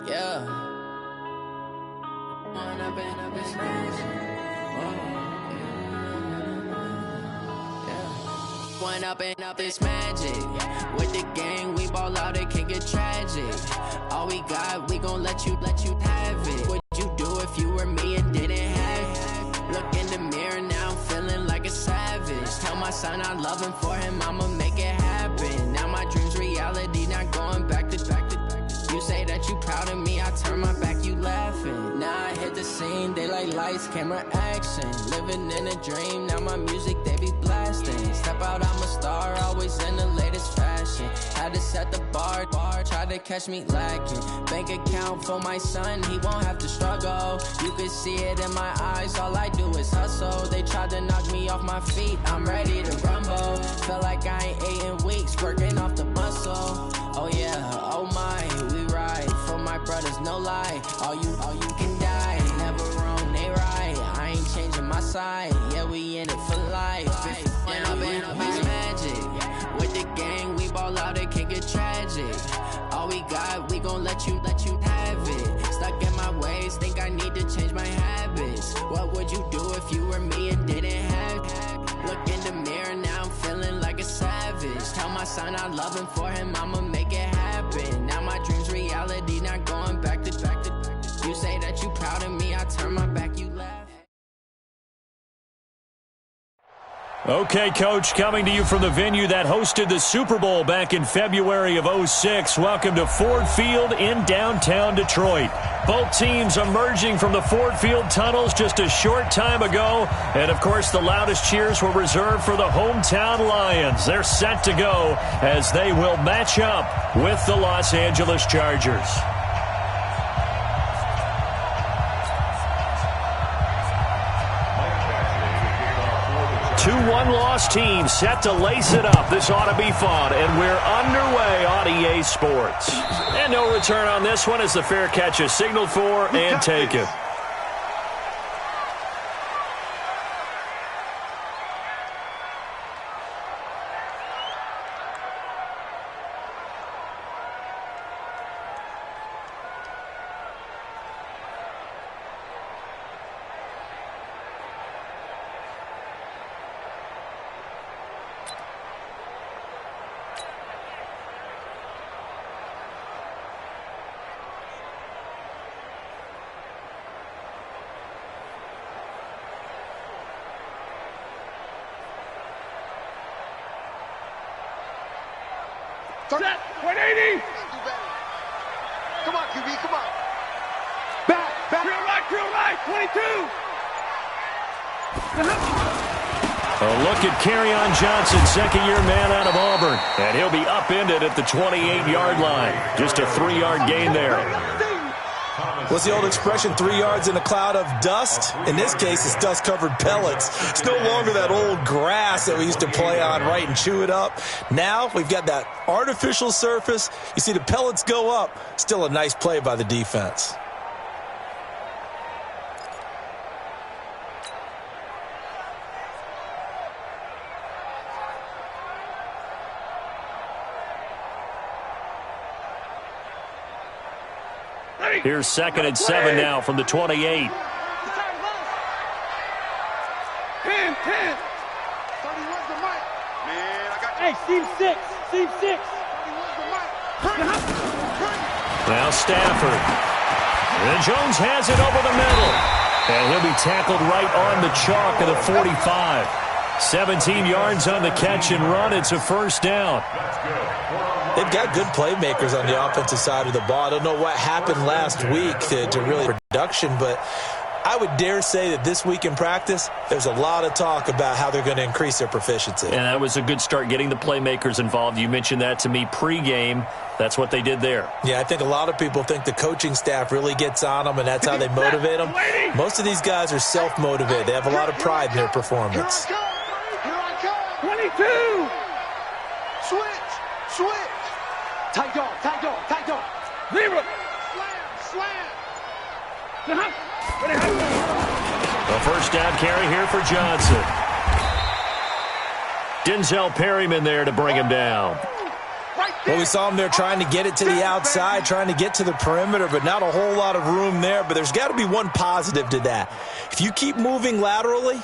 Yeah. One up and up, it's magic. With the gang, we ball out, it can get tragic. All we got, we gon' let you have it. What you do if you were me and didn't have it? Look in the mirror, now I'm feeling like a savage. Tell my son I love him, for him I'ma make it happen. Now my dream's reality, not going back to. You say that you proud of me, I turn my back, you laughing. Now I hit the scene, they like lights, camera, action. Living in a dream, now my music, they be blasting. Step out, I'm a star, always in the latest fashion. Had to set the bar, try to catch me lacking. Bank account for my son, he won't have to struggle. You can see it in my eyes, all I do is hustle. They tried to knock me off my feet, I'm ready to rumble. Feel like I ain't ate in weeks, working off the muscle. Oh yeah, oh my, we ride for my brothers, no lie. All you can die, never wrong, they right. I ain't changing my side, yeah, we in it for life. When up and up, it's magic. With the gang, we ball out, it can get tragic. All we got, we gon' let you have it. Stuck in my ways, think I need to change my habits. What would you do if you were me and didn't have it? Look in the mirror, now I'm feeling like a savage. Tell my son I love him, for him I'ma make it happen. Now my dream's reality, not going back to. You say that you proud of me, I turn my back, you laugh. Okay, Coach, coming to you from the venue that hosted the Super Bowl back in February of '06. Welcome to Ford Field in downtown Detroit. Both teams emerging from the Ford Field tunnels just a short time ago. And, of course, the loudest cheers were reserved for the hometown Lions. They're set to go as they will match up with the Los Angeles Chargers. 2-1 loss team set to lace it up. This ought to be fun, and we're underway on EA Sports. And no return on this one as the fair catch is signaled for and taken. Set, 180. Come on, QB, come on. Back. Real right, 22. A look at Kerryon Johnson, second-year man out of Auburn. And he'll be upended at the 28-yard line. Just a 3-yard gain there. What's the old expression, 3 yards in a cloud of dust? In this case, it's dust-covered pellets. It's no longer that old grass that we used to play on, right, and chew it up. Now we've got that artificial surface. You see the pellets go up. Still a nice play by the defense. Here's 2nd and 7 now from the 28. 10. 30, where's the mic? Man, I got you. Hey, seam 6. 30, where's the mic? Now Stafford. And Jones has it over the middle. And he'll be tackled right on the chalk of the 45. 17 yards on the catch and run. It's a first down. They've got good playmakers on the offensive side of the ball. I don't know what happened last week to really production, but I would dare say that this week in practice, there's a lot of talk about how they're going to increase their proficiency. And that was a good start, getting the playmakers involved. You mentioned that to me pregame. That's what they did there. Yeah, I think a lot of people think the coaching staff really gets on them, and that's how they motivate them. Most of these guys are self-motivated. They have a lot of pride in their performance. Here I come. 22. Switch. Tight dog. Zero. Slam. A first down carry here for Johnson. Denzel Perryman there to bring him down. Right Well, we saw him there trying to get it to the outside, trying to get to the perimeter, but not a whole lot of room there. But there's got to be one positive to that. If you keep moving laterally,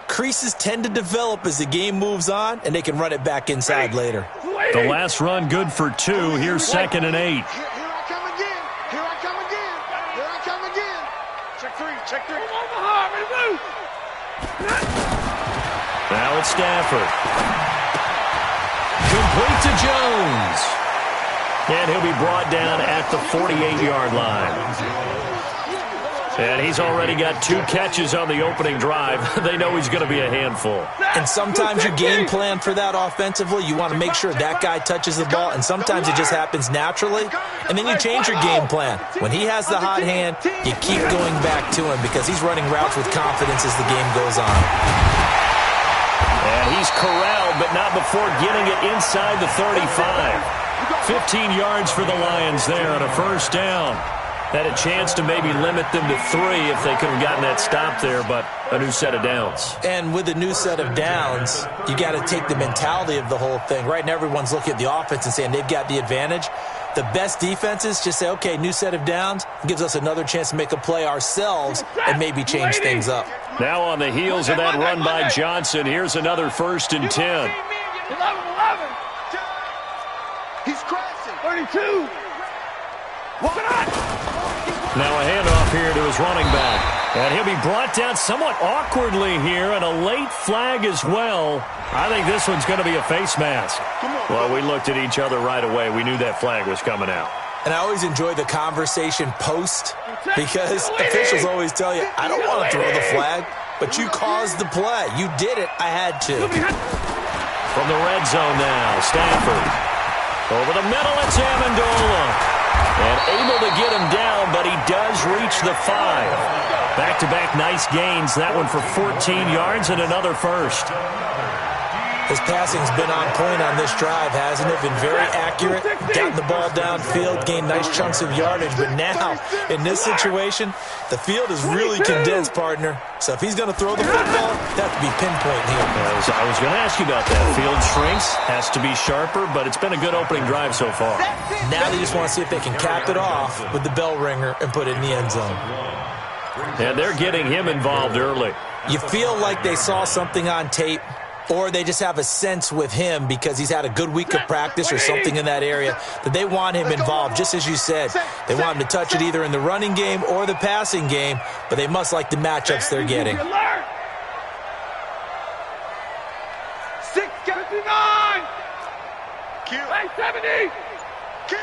creases tend to develop as the game moves on, and they can run it back inside later. The last run good for 2. Here's 2nd and 8. Here I come again. Here I come again. Here I come again. Check 3. Check 3. Now it's Stafford. Complete to Jones. And he'll be brought down at the 48-yard line. And he's already got 2 catches on the opening drive. They know he's going to be a handful. And sometimes you game plan for that offensively. You want to make sure that guy touches the ball, and sometimes it just happens naturally. And then you change your game plan. When he has the hot hand, you keep going back to him because he's running routes with confidence as the game goes on. And he's corralled, but not before getting it inside the 35. 15 yards for the Lions there on a first down. Had a chance to maybe limit them to 3 if they could have gotten that stop there, but a new set of downs. And with a new set of downs, you got to take the mentality of the whole thing. Right now, everyone's looking at the offense and saying they've got the advantage. The best defenses just say, okay, new set of downs, gives us another chance to make a play ourselves and maybe change things up. Now on the heels of that run by Johnson, here's another 1st and 10. 11. He's crashing. 32. Now a handoff here to his running back. And he'll be brought down somewhat awkwardly here, and a late flag as well. I think this one's going to be a face mask. Well, we looked at each other right away. We knew that flag was coming out. And I always enjoy the conversation post because officials always tell you, I don't want to throw the flag, but you caused the play. You did it. I had to. From the red zone now, Stafford. Over the middle, it's Amendola. And able to get him down, but he does reach the 5. Back-to-back nice gains. That one for 14 yards and another first. His passing's been on point on this drive, hasn't it? Been very accurate, gotten the ball downfield, gained nice chunks of yardage. But now, in this situation, the field is really condensed, partner. So if he's going to throw the football, that has to be pinpoint here. I was going to ask you about that. Field shrinks, has to be sharper, but it's been a good opening drive so far. Now they just want to see if they can cap it off with the bell ringer and put it in the end zone. And they're getting him involved early. You feel like they saw something on tape, or they just have a sense with him because he's had a good week of practice or something in that area that they want him involved, just as you said. They want him to touch it either in the running game or the passing game, but they must like the matchups they're getting. 6:59. Kill. 70. Kill.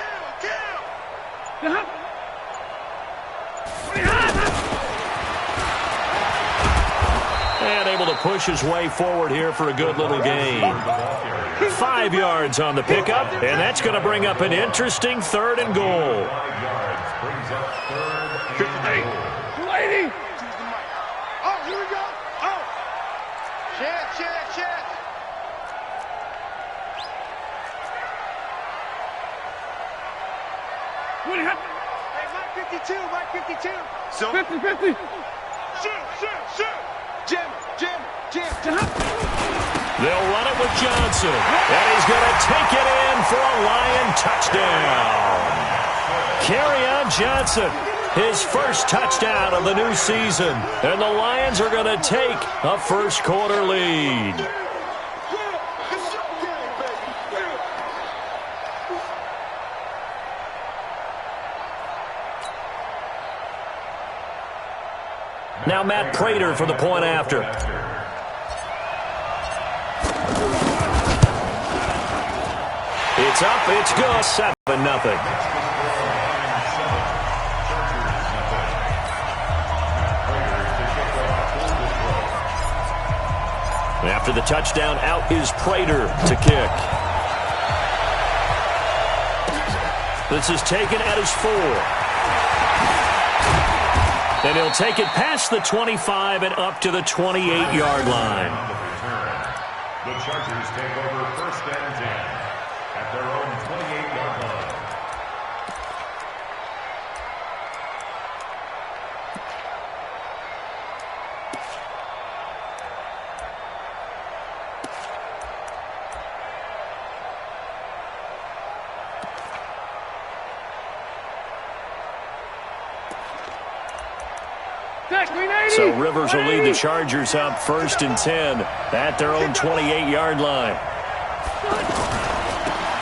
And able to push his way forward here for a good little gain. 5 yards on the pickup, and that's going to bring up an interesting 3rd and goal. 280. Oh, here we go. Oh. Shit. What happened? Hey, Mike 52. So 50. Shoot. Jim. They'll run it with Johnson, and he's going to take it in for a Lion touchdown. Kerryon Johnson, his first touchdown of the new season, and the Lions are going to take a first-quarter lead. Now Matt Prater for the point after. It's up, it's good, 7-0. After the touchdown, out is Prater to kick. This is taken at his 4. And he'll take it past the 25 and up to the 28-yard line. The Chargers take over 1st and 10 at their own 28-yard line. So Rivers will lead the Chargers up 1st and 10 at their own 28-yard line.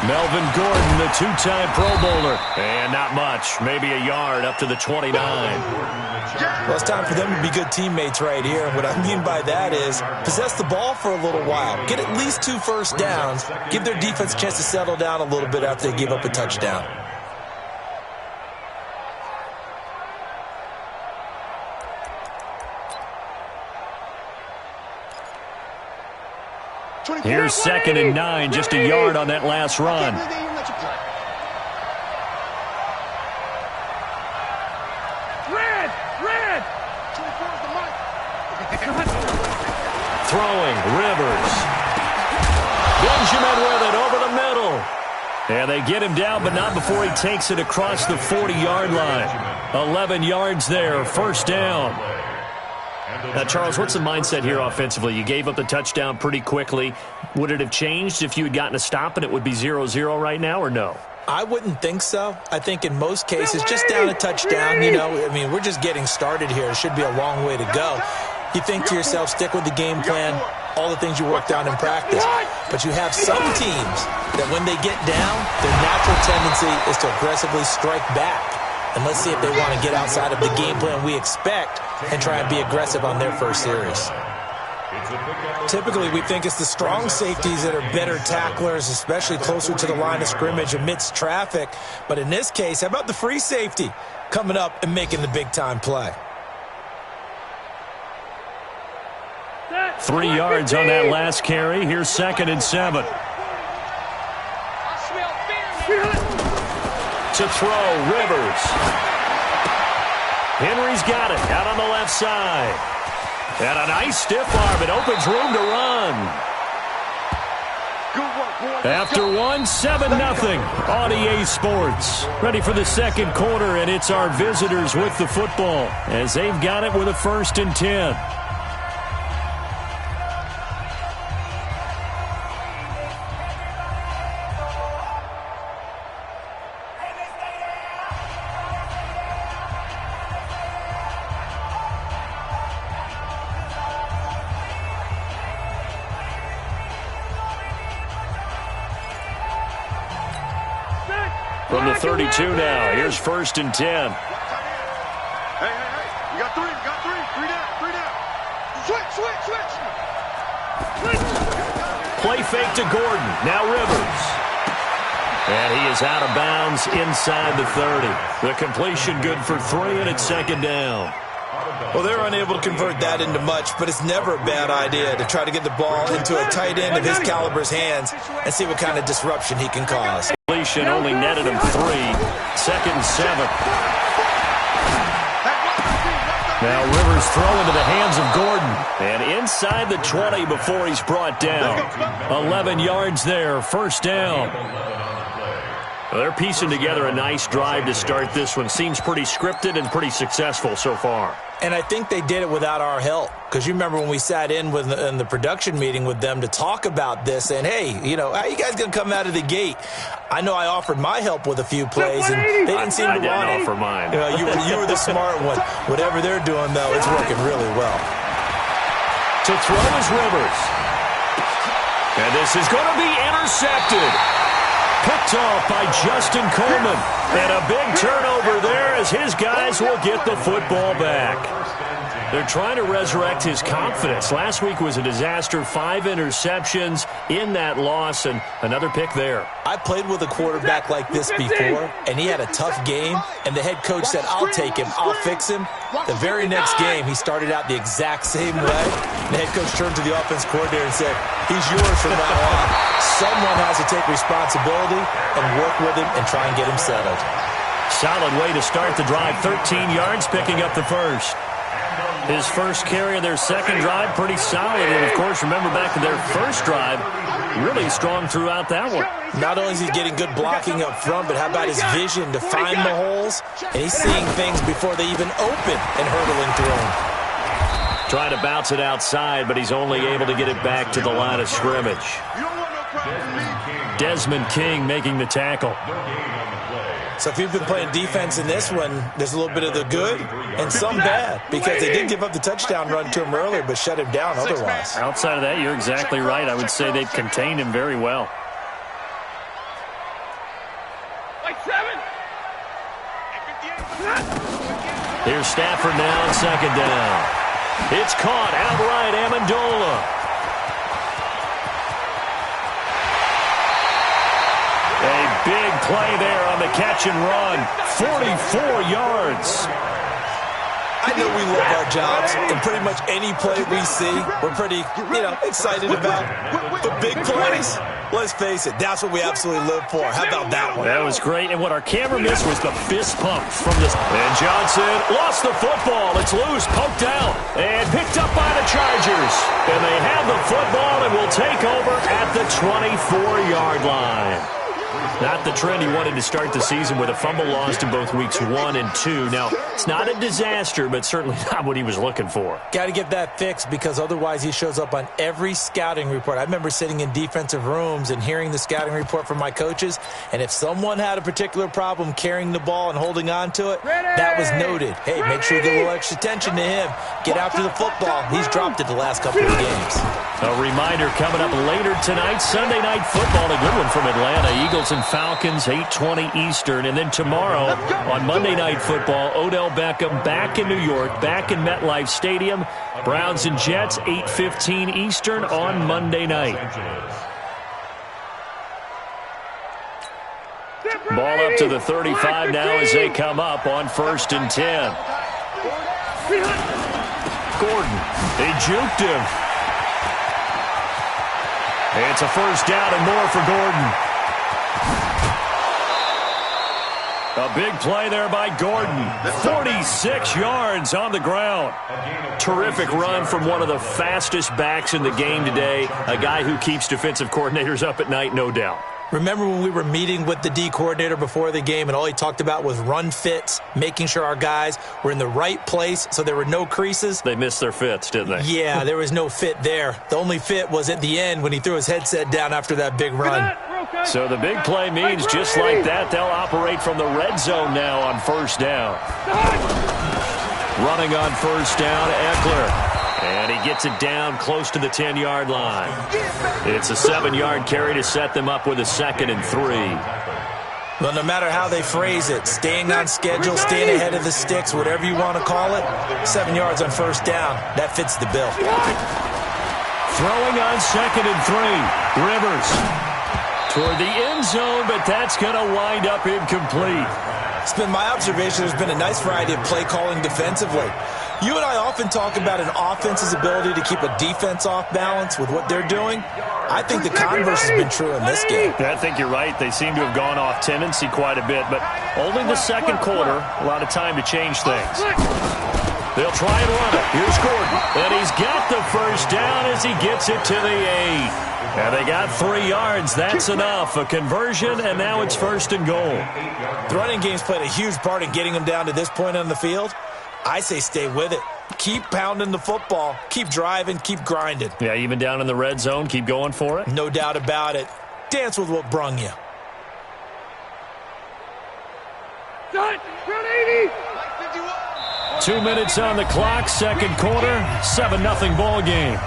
Melvin Gordon, the two-time Pro Bowler. And not much, maybe a yard up to the 29. Well, it's time for them to be good teammates right here. And what I mean by that is possess the ball for a little while. Get at least 2 first downs. Give their defense a chance to settle down a little bit after they give up a touchdown. Here's 2nd and 9, just a yard on that last run. Throwing, Rivers. Benjamin with it over the middle. And they get him down, but not before he takes it across the 40-yard line. 11 yards there, 1st down. Now, Charles, what's the mindset here offensively? You gave up the touchdown pretty quickly. Would it have changed if you had gotten a stop and it would be 0-0 right now, or no? I wouldn't think so. I think in most cases, just down a touchdown, you know, I mean, we're just getting started here. It should be a long way to go. You think to yourself, stick with the game plan, all the things you worked on in practice. But you have some teams that when they get down, their natural tendency is to aggressively strike back. And let's see if they want to get outside of the game plan we expect and try and be aggressive on their first series. Typically, we think it's the strong safeties that are better tacklers, especially closer to the line of scrimmage amidst traffic. But in this case, how about the free safety coming up and making the big-time play? 3 yards on that last carry. Here's 2nd and 7. To throw, Rivers. Henry's got it out on the left side. And a nice stiff arm. It opens room to run. After 1, 7-0 on EA Sports. Ready for the 2nd quarter, and it's our visitors with the football as they've got it with a 1st and 10. From the 32 now, here's 1st and 10. Hey, you got 3, three down. Switch. Play fake to Gordon, now Rivers. And he is out of bounds inside the 30. The completion good for 3, and it's 2nd down. Well, they're unable to convert that into much, but it's never a bad idea to try to get the ball into a tight end of his caliber's hands and see what kind of disruption he can cause. Completion only netted him 3. 2nd and 7. Now Rivers throw into the hands of Gordon. And inside the 20 before he's brought down. 11 yards there, 1st down. Well, they're piecing together a nice drive to start this one. Seems pretty scripted and pretty successful so far. And I think they did it without our help. Because you remember when we sat in the production meeting with them to talk about this, and hey, you know, how you guys going to come out of the gate? I know I offered my help with a few plays, and they didn't seem to want it. I didn't offer mine. You know, you were the smart one. Whatever they're doing, though, it's working really well. To throw is Rivers. And this is going to be intercepted. Picked off by Justin Coleman. And a big turnover there as his guys will get the football back. They're trying to resurrect his confidence. Last week was a disaster. 5 interceptions in that loss, and another pick there. I played with a quarterback like this before, and he had a tough game, and the head coach said, I'll take him, I'll fix him. The very next game, he started out the exact same way. The head coach turned to the offense coordinator and said, he's yours from now on. Someone has to take responsibility and work with him and try and get him settled. Solid way to start the drive. 13 yards, picking up the first. His first carry of their second drive, pretty solid. And, of course, remember back to their first drive, really strong throughout that one. Not only is he getting good blocking up front, but how about his vision to find the holes? And he's seeing things before they even open and hurtling through them. Trying to bounce it outside, but he's only able to get it back to the line of scrimmage. Desmond King making the tackle. So if you've been playing defense in this one, there's a little bit of the good and some bad, because they did give up the touchdown run to him earlier but shut him down otherwise. Outside of that, you're exactly right. I would say they've contained him very well. Here's Stafford now on second down. It's caught outright, Amendola. A big play there on the catch and run. 44 yards. I know we love our jobs, and pretty much any play we see, we're pretty, excited about. But big plays, let's face it, that's what we absolutely live for. How about that one? That was great, and what our camera missed was the fist pump from this. And Johnson lost the football. It's loose, poked out, and picked up by the Chargers. And they have the football and will take over at the 24-yard line. Not the trend he wanted to start the season, with a fumble lost in both weeks 1 and 2. Now, it's not a disaster, but certainly not what he was looking for. Got to get that fixed, because otherwise he shows up on every scouting report. I remember sitting in defensive rooms and hearing the scouting report from my coaches, and if someone had a particular problem carrying the ball and holding on to it, that was noted. Hey, make sure you give a little extra attention to him. Get after the football. He's dropped it the last couple of games. A reminder coming up later tonight, Sunday Night Football, a good one from Atlanta. Eagles and Falcons, 8:20 Eastern. And then tomorrow on Monday Night Football, Odell Beckham back in New York, back in MetLife Stadium. Browns and Jets, 8:15 Eastern on Monday night. Ball up to the 35 now as they come up on 1st and 10. Gordon, they juked him. It's a first down and more for Gordon. A big play there by Gordon. 46 yards on the ground. Terrific run from one of the fastest backs in the game today. A guy who keeps defensive coordinators up at night, no doubt. Remember when we were meeting with the D coordinator before the game, and all he talked about was run fits, making sure our guys were in the right place so there were no creases? They missed their fits, didn't they? Yeah, there was no fit there. The only fit was at the end when he threw his headset down after that big run. So the big play means just like that, they'll operate from the red zone now on 1st down. Running on 1st down, Eckler. And he gets it down close to the 10-yard line. It's a 7-yard carry to set them up with a 2nd and 3. Well, no matter how they phrase it, staying on schedule, staying ahead of the sticks, whatever you want to call it, 7 yards on 1st down, that fits the bill. Throwing on 2nd and 3. Rivers toward the end zone, but that's going to wind up incomplete. It's been my observation there's been a nice variety of play calling defensively. You and I often talk about an offense's ability to keep a defense off balance with what they're doing. I think the converse has been true in this game. I think you're right. They seem to have gone off tendency quite a bit, but only the 2nd quarter, a lot of time to change things. They'll try and run it. Here's Gordon. And he's got the first down as he gets it to the 8. And they got 3 yards. That's enough. A conversion, and now it's 1st and goal. The running game's played a huge part in getting them down to this point on the field. I say stay with it. Keep pounding the football. Keep driving. Keep grinding. Yeah, even down in the red zone, keep going for it. No doubt about it. Dance with what brung you. 2 minutes on the clock, 2nd quarter, 7-0 ball game.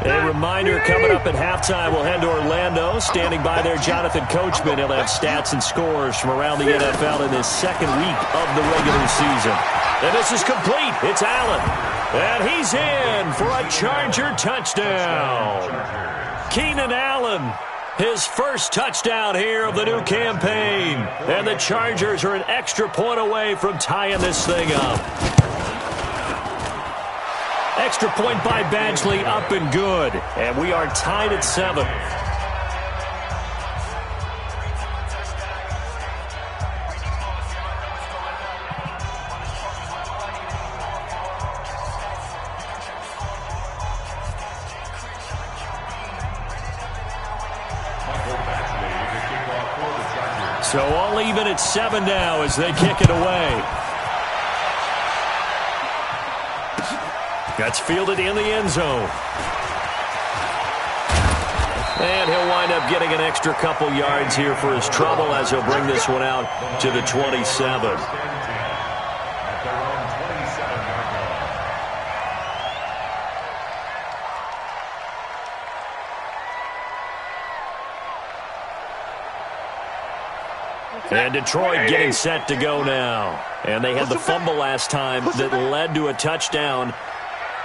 A reminder coming up at halftime, we'll head to Orlando. Standing by there, Jonathan Coachman. He'll have stats and scores from around the NFL in his 2nd week of the regular season. And this is complete. It's Allen. And he's in for a Charger touchdown. Keenan Allen, his first touchdown here of the new campaign. And the Chargers are an extra point away from tying this thing up. Extra point by Badgley, up and good. And we are tied at 7. So all even at 7 now as they kick it away. That's fielded in the end zone. And he'll wind up getting an extra couple yards here for his trouble as he'll bring this one out to the 27. And Detroit getting set to go now. And they had the fumble last time that led to a touchdown.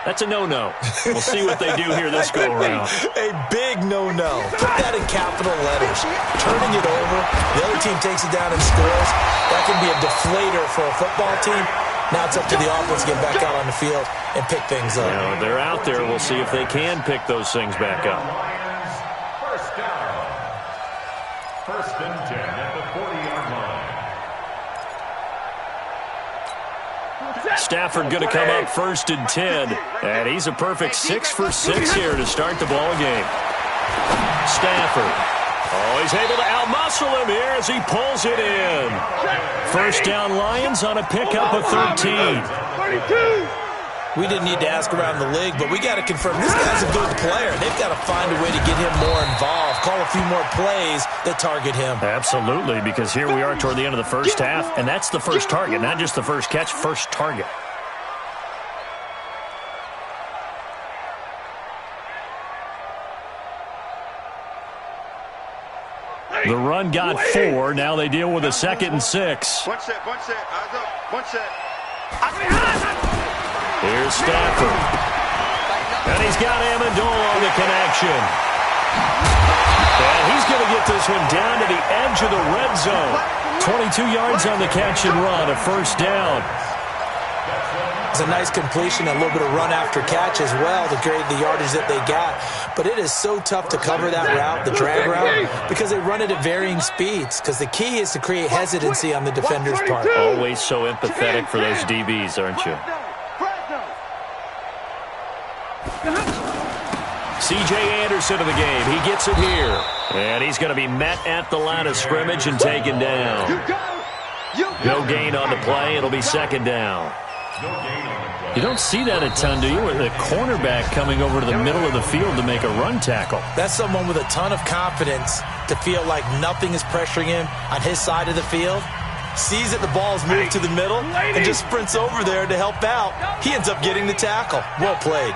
That's a no-no. We'll see what they do here this go-around. A big no-no. Put that in capital letters. Turning it over, the other team takes it down and scores. That can be a deflator for a football team. Now it's up to the offense to get back out on the field and pick things up. You know, they're out there. We'll see if they can pick those things back up. First down. First and 10 at the 40-yard line. Stafford going to come up first and 10. And he's a perfect 6 for 6 here to start the ball game. Stafford. Oh, he's able to outmuscle him here as he pulls it in. First down Lions on a pickup of 13. We didn't need to ask around the league, but we got to confirm this guy's a good player. They've got to find a way to get him more involved, call a few more plays that target him. Absolutely, because here we are toward the end of the first half, and that's the first target, not just the first catch, first target. The run got 4. Now they deal with a 2nd and 6. One set, eyes up, one set. Here's Stafford. And he's got Amendola on the connection. And he's going to get this one down to the edge of the red zone. 22 yards on the catch and run, a first down. It's a nice completion, a little bit of run after catch as well to create the yardage that they got. But it is so tough to cover that route, the drag route, because they run it at varying speeds. Because the key is to create hesitancy on the defender's part. Always so empathetic for those DBs, aren't you? C.J. Anderson in the game. He gets it here. And he's going to be met at the line of scrimmage and taken down. No gain on the play. It'll be second down. You don't see that a ton, do you? With a cornerback coming over to the middle of the field to make a run tackle. That's someone with a ton of confidence to feel like nothing is pressuring him on his side of the field. Sees that the ball's moved to the middle and just sprints over there to help out. He ends up getting the tackle. Well played.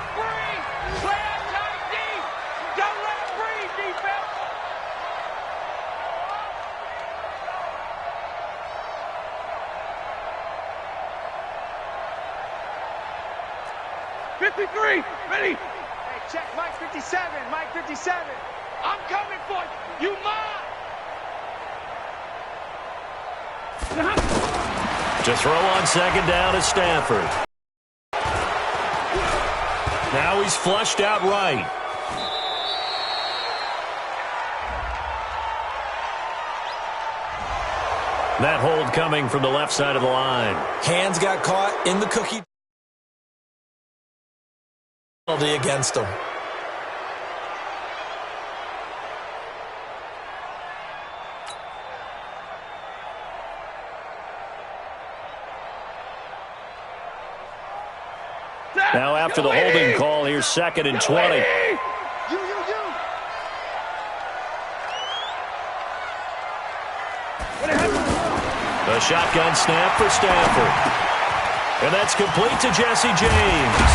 Ready? Hey, check Mike 57, Mike 57. I'm coming for you. You mine. To throw on second down is Stafford. Now he's flushed out right. That hold coming from the left side of the line. Hands got caught in the cookie penalty against him. Now after the holding call, here's 2nd and 20. The shotgun snap for Stafford. And that's complete to Jesse James.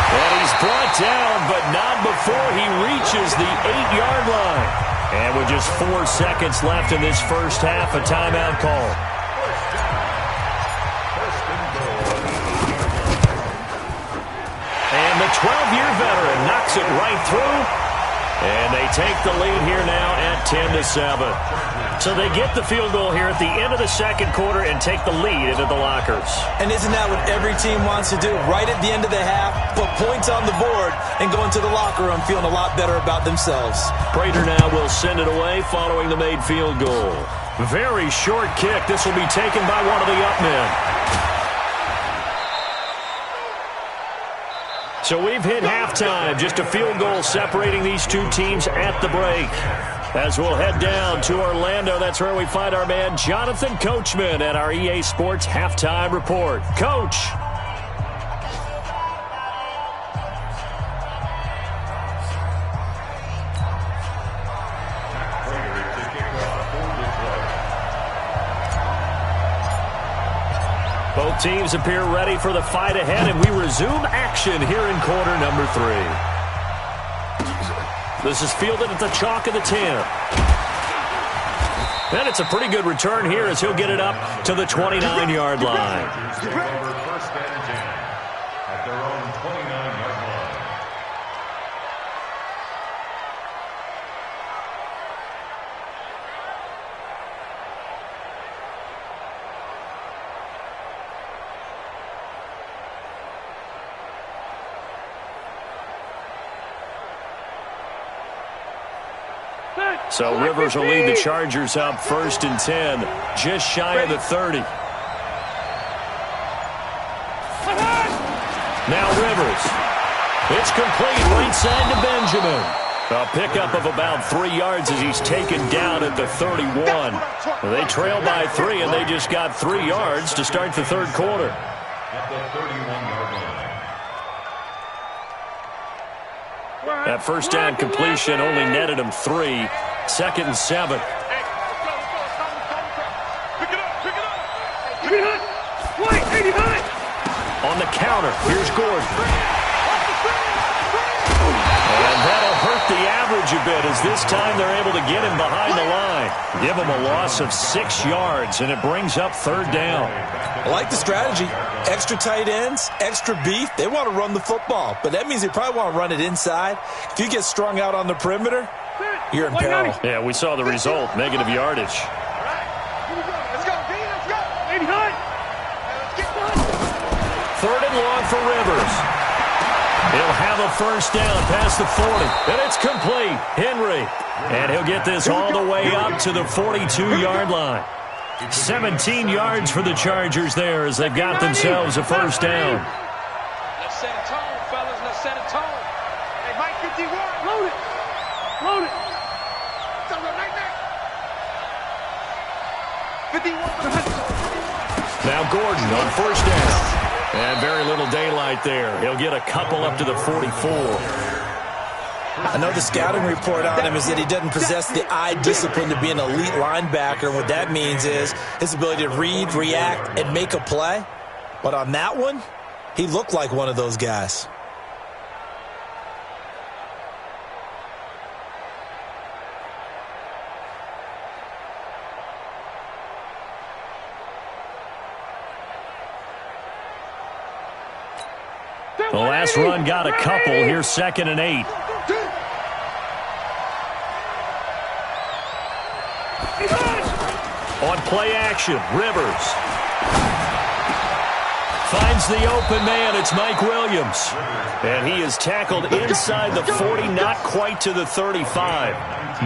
And he's brought down, but not before he reaches the 8-yard line. And with just 4 seconds left in this first half, a timeout call. And the 12-year veteran knocks it right through. And they take the lead here now at 10-7. So they get the field goal here at the end of the second quarter and take the lead into the lockers. And isn't that what every team wants to do? Right at the end of the half, put points on the board and go into the locker room feeling a lot better about themselves. Prater now will send it away following the made field goal. Very short kick. This will be taken by one of the up men. So we've hit halftime, just a field goal separating these two teams at the break. As we'll head down to Orlando, that's where we find our man Jonathan Coachman at our EA Sports Halftime Report. Coach. Both teams appear ready for the fight ahead, and we resume action here in quarter number 3. This is fielded at the chalk of the 10. And it's a pretty good return here as he'll get it up to the 29-yard line. First and 10 at their own 29-yard line. So Rivers will lead the Chargers up 1st and 10, just shy of the 30. Now Rivers. It's complete right side to Benjamin. A pickup of about 3 yards as he's taken down at the 31. They trail by 3, and they just got 3 yards to start the third quarter. At the 31-yard line. That first down completion only netted him 3. 2nd and 7. On the counter, here's Gordon. And that'll hurt the average a bit as this time they're able to get him behind the line. Give him a loss of 6 yards, and it brings up 3rd down. I like the strategy. Extra tight ends, extra beef. They want to run the football, but that means they probably want to run it inside. If you get strung out on the perimeter, you're in peril. Yeah, we saw the result, negative yardage. Let's go, D. Let's go. 89. Let's get one. 3rd and long for Rivers. He'll have a first down past the 40, and it's complete. Henry, and he'll get this all the way up to the 42-yard line. 17 yards for the Chargers there as they've got themselves a first down. Let's set a tone, fellas. Let's set a tone. Hey, Mike 51. Load it. Load it. It's a right there. 51. Now Gordon on first down. And very little daylight there. He'll get a couple up to the 44. I know the scouting report on him is that he doesn't possess the eye discipline to be an elite linebacker. What that means is his ability to read, react, and make a play. But on that one, he looked like one of those guys. The last run got a couple. Here's 2nd and 8. On play action, Rivers finds the open man. It's Mike Williams. And he is tackled inside the 40, not quite to the 35.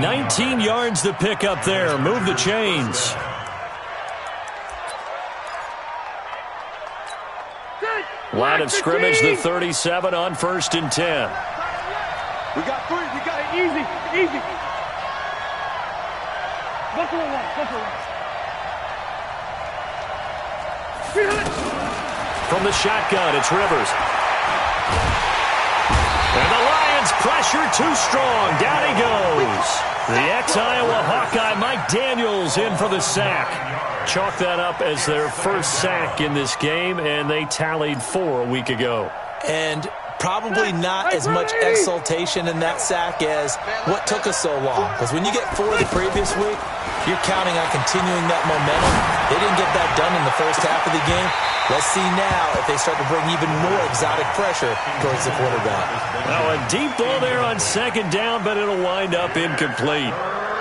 19 yards to pick up there. Move the chains. Line of scrimmage, the 37 on 1st and 10. We got 3. We got it easy. Easy. Buffalo one. Buffalo one. From the shotgun, it's Rivers. And the Lions pressure too strong. Down he goes. The ex-Iowa Hawkeye Mike Daniels in for the sack. Chalk that up as their first sack in this game, and they tallied 4 a week ago. And probably not as much exultation in that sack as what took us so long. Because when you get 4 the previous week, you're counting on continuing that momentum. They didn't get that done in the first half of the game. Let's see now if they start to bring even more exotic pressure towards the quarterback. Now a deep ball there on 2nd down, but it'll wind up incomplete.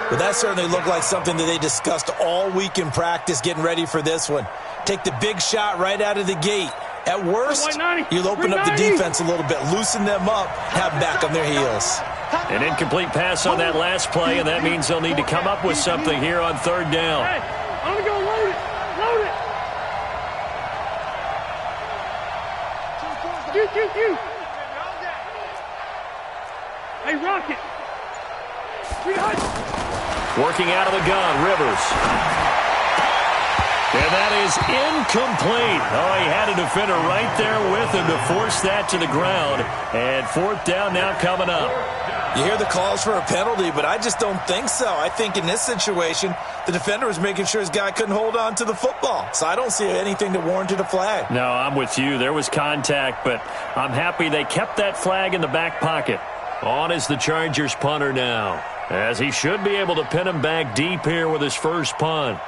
But that certainly looked like something that they discussed all week in practice getting ready for this one. Take the big shot right out of the gate. At worst, you'll open up the defense a little bit, loosen them up, have them back on their heels. An incomplete pass on that last play, and that means they'll need to come up with something here on 3rd down. Hey, I'm going to go load it. Load it. You. Hey, Rocket. Working out of the gun, Rivers. And that is incomplete. Oh, he had a defender right there with him to force that to the ground. And 4th down now coming up. You hear the calls for a penalty, but I just don't think so. I think in this situation, the defender was making sure his guy couldn't hold on to the football. So I don't see anything that warranted a flag. No, I'm with you. There was contact, but I'm happy they kept that flag in the back pocket. On is the Chargers punter now, as he should be able to pin him back deep here with his first punt.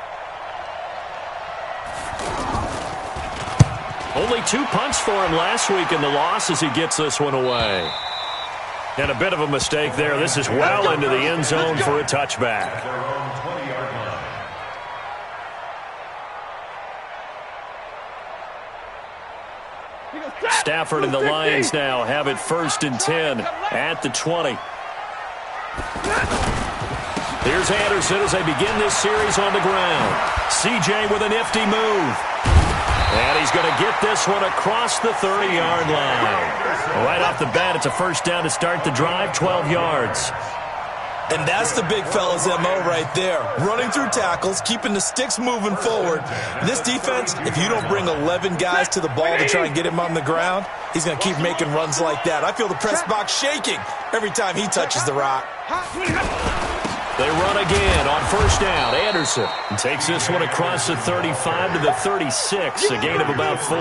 Only 2 punts for him last week in the loss as he gets this one away. And a bit of a mistake there. This is well into the end zone for a touchback. Stafford and the Lions now have it 1st and 10 at the 20. Here's Anderson as they begin this series on the ground. CJ with a nifty move. And he's going to get this one across the 30-yard line. Right off the bat, it's a first down to start the drive, 12 yards. And that's the big fella's MO right there. Running through tackles, keeping the sticks moving forward. This defense, if you don't bring 11 guys to the ball to try and get him on the ground, he's going to keep making runs like that. I feel the press box shaking every time he touches the rock. They run again on first down. Anderson takes this one across the 35 to the 36, a gain of about 4.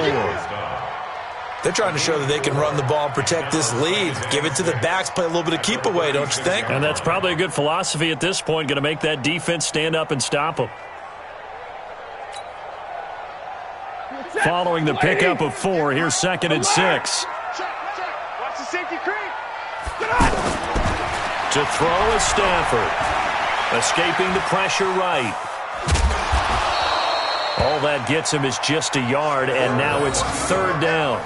They're trying to show that they can run the ball and protect this lead. Give it to the backs, play a little bit of keep away, don't you think? And that's probably a good philosophy at this point, going to make that defense stand up and stop them. Following the pickup of 4, here's 2nd and 6. Watch the safety creep. To throw is Stafford. Escaping the pressure right. All that gets him is just a yard, and now it's 3rd down.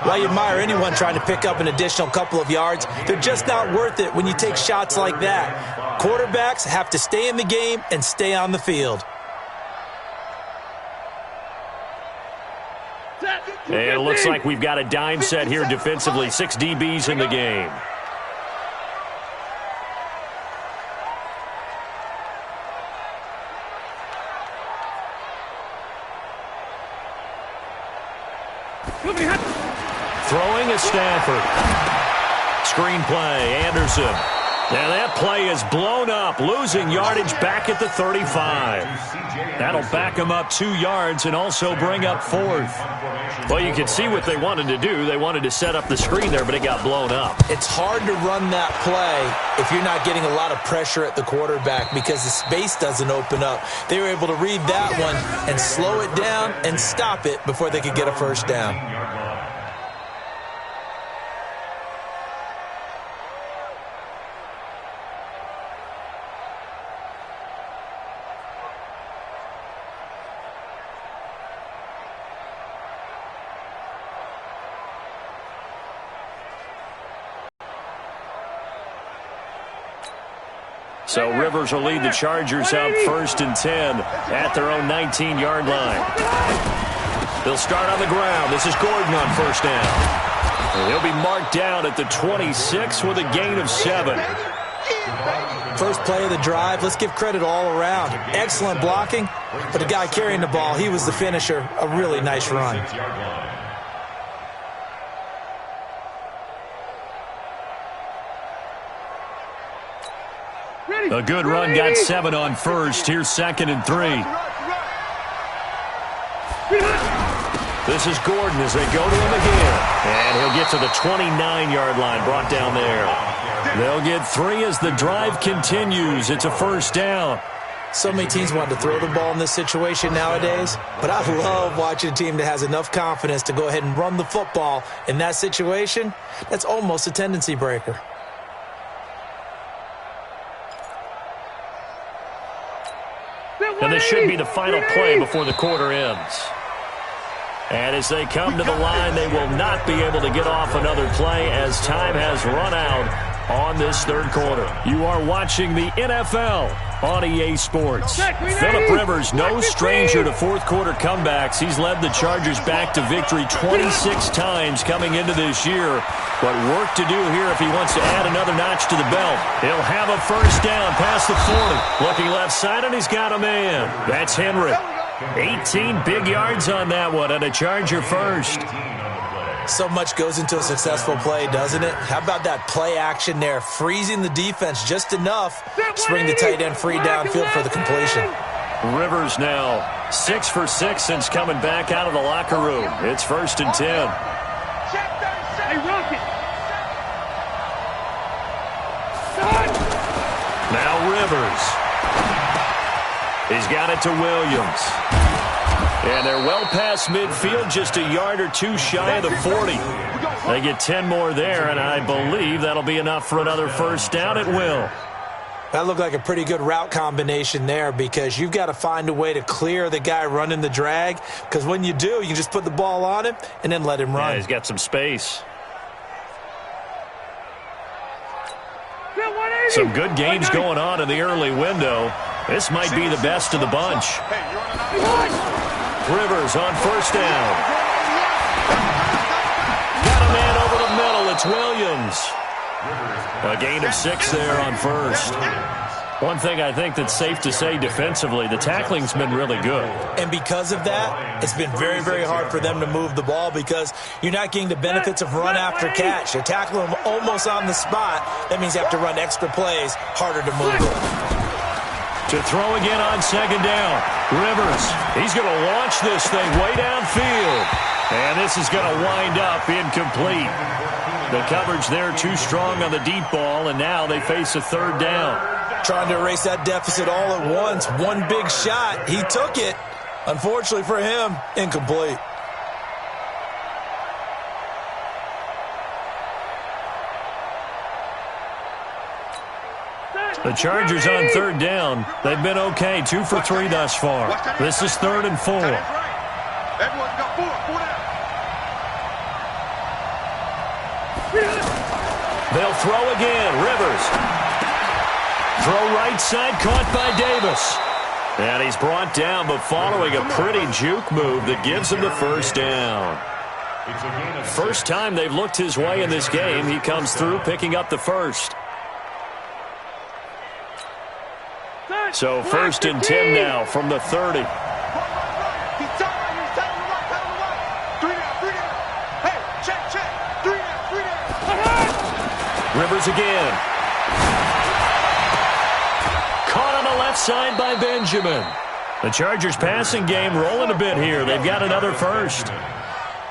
While you admire anyone trying to pick up an additional couple of yards, they're just not worth it when you take shots like that. Quarterbacks have to stay in the game and stay on the field. And it looks like we've got a dime set here defensively. 6 DBs in the game. Throwing is Stafford. Screen play, Anderson. Now that play is blown up, losing yardage back at the 35. That'll back him up 2 yards and also bring up 4th. Well, you can see what they wanted to do. They wanted to set up the screen there, but it got blown up. It's hard to run that play if you're not getting a lot of pressure at the quarterback because the space doesn't open up. They were able to read that one and slow it down and stop it before they could get a first down. So Rivers will lead the Chargers up 1st and 10 at their own 19-yard line. They'll start on the ground. This is Gordon on first down. And he'll be marked down at the 26 with a gain of 7. First play of the drive, let's give credit all around. Excellent blocking, but the guy carrying the ball, he was the finisher. A really nice run. A good run, got 7 on first. Here's 2nd and 3. This is Gordon as they go to him again. And he'll get to the 29-yard line, brought down there. They'll get 3 as the drive continues. It's a first down. So many teams want to throw the ball in this situation nowadays, but I love watching a team that has enough confidence to go ahead and run the football in that situation. That's almost a tendency breaker. And this should be the final play before the quarter ends. And as they come to the line, they will not be able to get off another play as time has run out on this 3rd quarter. You are watching the NFL on EA Sports. Phillip Rivers, no stranger to 4th quarter comebacks. He's led the Chargers back to victory 26 times coming into this year. But work to do here if he wants to add another notch to the belt. He'll have a first down past the 40. Looking left side, and he's got a man. That's Henry. 18 big yards on that one, and a Charger first. So much goes into a successful play, doesn't it? How about that play action there, freezing the defense just enough to bring the tight end free downfield for the completion. Rivers now 6 for 6 since coming back out of the locker room. It's 1st and 10. Hey, Rocket. Now Rivers. He's got it to Williams. And they're well past midfield, just a yard or two shy of the 40. They get 10 more there, and I believe that'll be enough for another first down at will. That looked like a pretty good route combination there, because you've got to find a way to clear the guy running the drag, because when you do, you can just put the ball on him and then let him run. Yeah, he's got some space. Some good games going on in the early window. This might be the best of the bunch. Rivers on first down. Got a man over the middle. It's Williams. A gain of 6 there on first. One thing I think that's safe to say defensively, the tackling's been really good. And because of that, it's been very, very hard for them to move the ball, because you're not getting the benefits of run after catch. You're tackling them almost on the spot. That means you have to run extra plays, harder to move it. To throw again on second down. Rivers, he's going to launch this thing way downfield. And this is going to wind up incomplete. The coverage there too strong on the deep ball, and now they face a third down. Trying to erase that deficit all at once. One big shot. He took it. Unfortunately for him, incomplete. The Chargers on third down. They've been okay, 2 for 3 thus far. This is 3rd and 4. Everyone's got 4 down. They'll throw again. Rivers. Throw right side, caught by Davis. And he's brought down, but following a pretty juke move that gives him the first down. First time they've looked his way in this game. He comes through, picking up the first. So 1st and 10 now from the 30. Rivers again. Caught on the left side by Benjamin. The Chargers passing game rolling a bit here. They've got another first.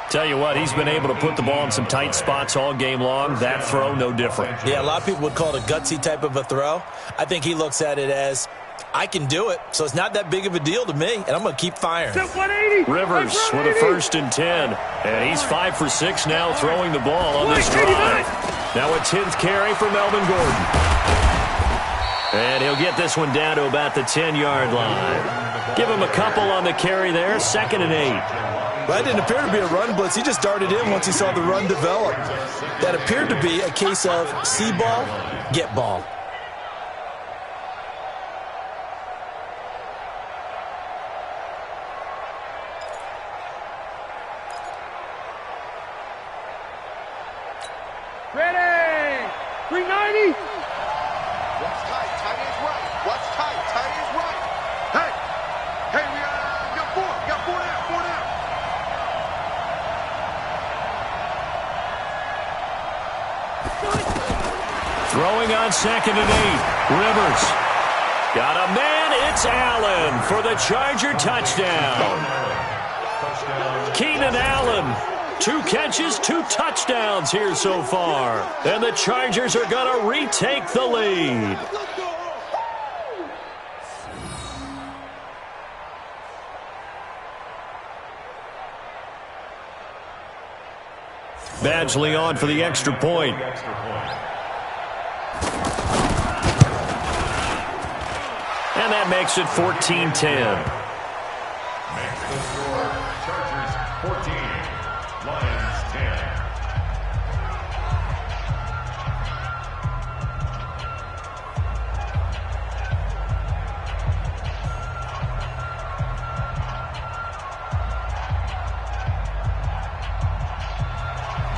Tell you what, he's been able to put the ball in some tight spots all game long. That throw, no different. Yeah, a lot of people would call it a gutsy type of a throw. I think he looks at it as, I can do it, so it's not that big of a deal to me, and I'm going to keep firing. Rivers with a 1st and 10. And he's 5 for 6 now throwing the ball on this drive. Now a 10th carry for Melvin Gordon. And he'll get this one down to about the 10-yard line. Give him a couple on the carry there, 2nd and 8. Well, that didn't appear to be a run blitz. He just darted in once he saw the run develop. That appeared to be a case of see ball, get ball. Ready! 390! What's tight? Tight is right. What's tight? Tight is right. Hey, we got 4. Got 4 down. 4 down. Throwing on 2nd and 8. Rivers. Got a man. It's Allen for the Charger touchdown. Keenan Allen. 2 catches, 2 touchdowns here so far. And the Chargers are going to retake the lead. Badgley on for the extra point. And that makes it 14-10. Chargers 14. Lions 10.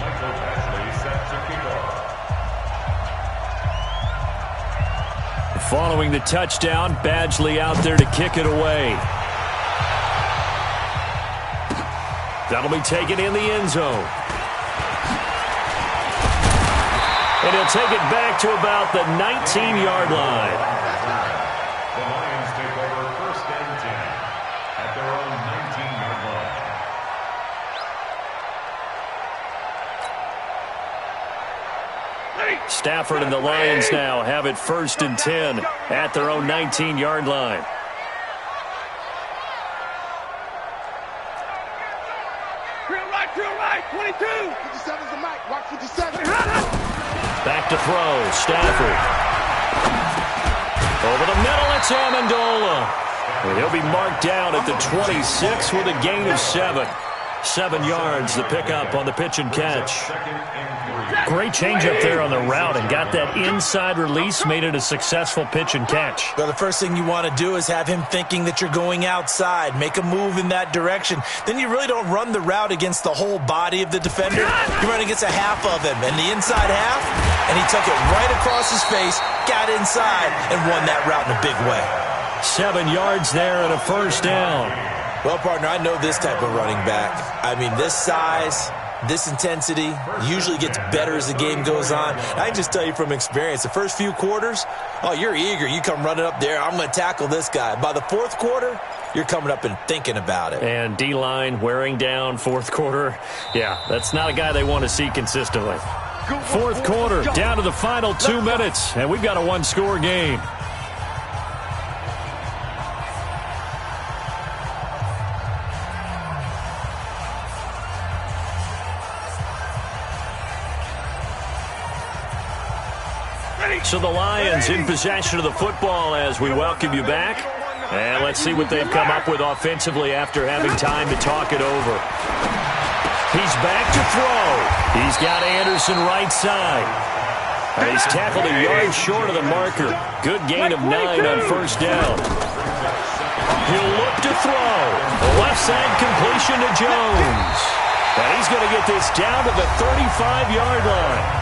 Michael Badgley set to kick off. Following the touchdown, Badgley out there to kick it away. That'll be taken in the end zone. And he'll take it back to about the 19-yard line. The Lions take over 1st and 10 at their own 19-yard line. Stafford and the Lions now have it 1st and 10 at their own 19-yard line. Drill right, 22. 57's the mic. Watch 57. Back to throw. Stafford. Over the middle, it's Amendola. And he'll be marked down at the 26 with a gain of 7. 7 yards, the pickup on the pitch and catch. Great change up there on the route and got that inside release, made it a successful pitch and catch. Well, the first thing you want to do is have him thinking that you're going outside, make a move in that direction. Then you really don't run the route against the whole body of the defender. You run against a half of him, and the inside half, and he took it right across his face, got inside, and won that route in a big way. 7 yards there and a 1st down. Well, partner, I know this type of running back. I mean, this size, this intensity usually gets better as the game goes on. I can just tell you from experience, the first few quarters, oh, you're eager. You come running up there, I'm going to tackle this guy. By the 4th quarter, you're coming up and thinking about it. And D-line wearing down 4th quarter. Yeah, that's not a guy they want to see consistently. 4th quarter, down to the final 2 minutes, and we've got a 1-score game. So the Lions in possession of the football as we welcome you back. And let's see what they've come up with offensively after having time to talk it over. He's back to throw. He's got Anderson right side. And he's tackled a yard short of the marker. Good gain of 9 on 1st down. He'll look to throw. Left side completion to Jones. And he's going to get this down to the 35-yard line.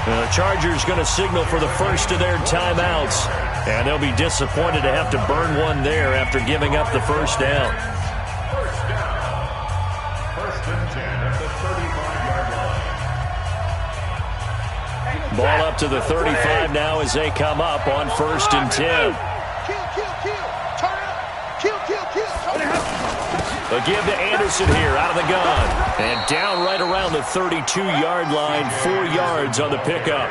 The Chargers going to signal for the first of their timeouts. And they'll be disappointed to have to burn one there after giving up the 1st down. 1st and 10 at the 35-yard line. Ball up to the 35 now as they come up on 1st and 10. A give to Anderson here out of the gun. And down right around the 32-yard line, 4 yards on the pickup.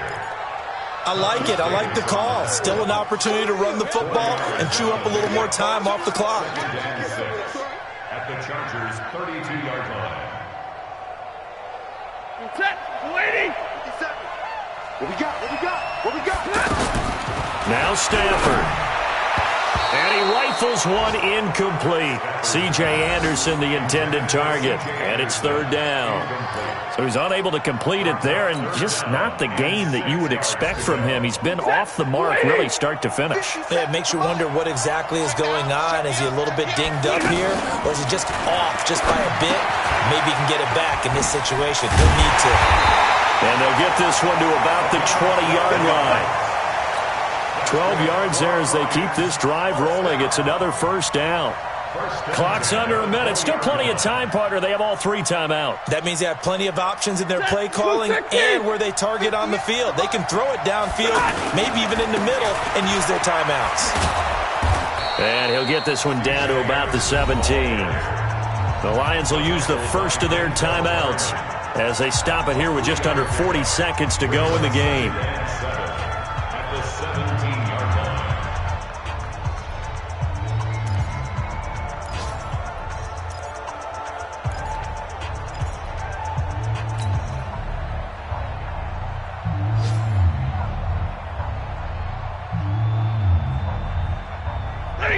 I like it. I like the call. Still an opportunity to run the football and chew up a little more time off the clock. At the Chargers' 32-yard line. Set, 280. 57. What we got? What we got? What we got? Now Stafford. And he rifles one incomplete. C.J. Anderson, the intended target. And it's 3rd down. So he's unable to complete it there, and just not the game that you would expect from him. He's been off the mark really start to finish. Yeah, it makes you wonder what exactly is going on. Is he a little bit dinged up here, or is he just off just by a bit? Maybe he can get it back in this situation. He'll need to. And they'll get this one to about the 20-yard line. 12 yards there as they keep this drive rolling. It's another 1st down. Clock's under a minute. Still plenty of time, partner. They have all 3 timeout. That means they have plenty of options in their play calling and where they target on the field. They can throw it downfield, maybe even in the middle, and use their timeouts. And he'll get this one down to about the 17. The Lions will use the first of their timeouts as they stop it here with just under 40 seconds to go in the game. At the 17-yard line.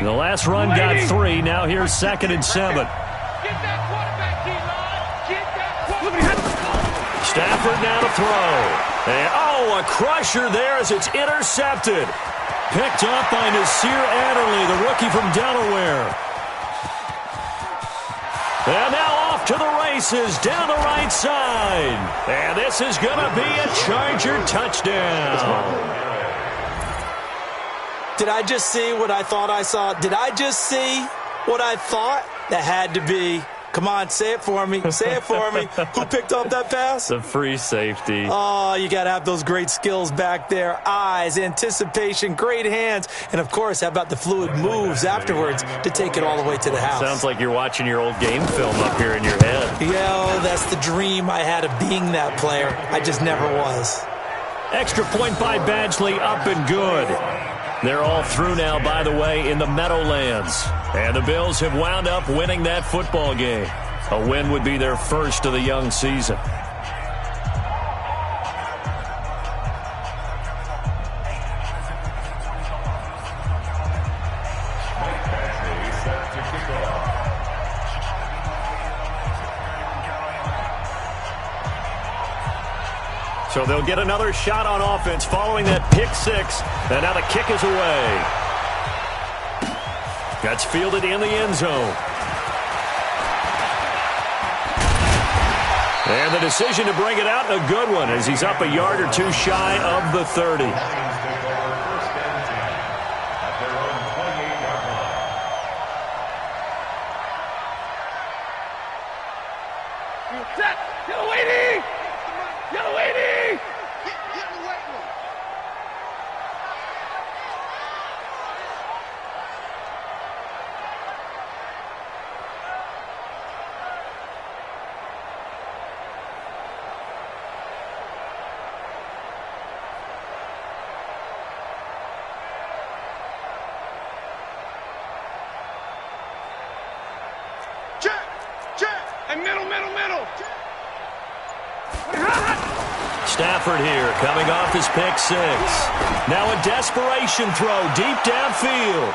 The last run got 3. Now here's 2nd and 7. Get that quarterback, D-line. Get that quarterback. Stafford now to throw. And, oh, a crusher there as it's intercepted. Picked up by Nasir Adderley, the rookie from Delaware. And now off to the races down the right side. And this is going to be a Charger touchdown. Did I just see what I thought I saw? Did I just see what I thought? That had to be Come on, say it for me. Say it for me. Who picked up that pass? The free safety. Oh, you got to have those great skills back there. Eyes, anticipation, great hands. And, of course, how about the fluid moves afterwards to take it all the way to the house? Sounds like you're watching your old game film up here in your head. Yeah, that's the dream I had of being that player. I just never was. Extra point by Badgley, up and good. They're all through now, by the way, in the Meadowlands. And the Bills have wound up winning that football game. A win would be their first of the young season. So they'll get another shot on offense following that pick six. And now the kick is away. That's fielded in the end zone. And the decision to bring it out, a good one, as he's up a yard or two shy of the 30. Stafford here, coming off his pick six. Now a desperation throw deep downfield.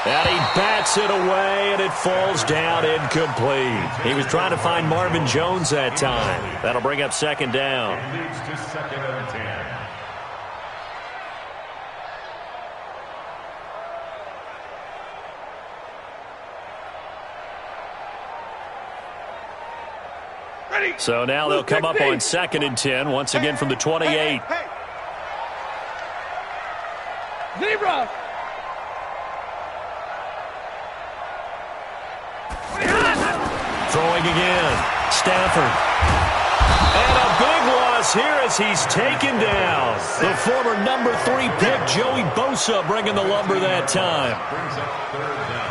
And he bats it away, and it falls down incomplete. He was trying to find Marvin Jones that time. That'll bring up second down. It leads to second and 10. So now they'll come up on second and 10, once again from the 28. Zebra! Throwing again. Stafford. And a big loss here as he's taken down. The former number 3 pick, Joey Bosa, bringing the lumber that time. Brings up third down.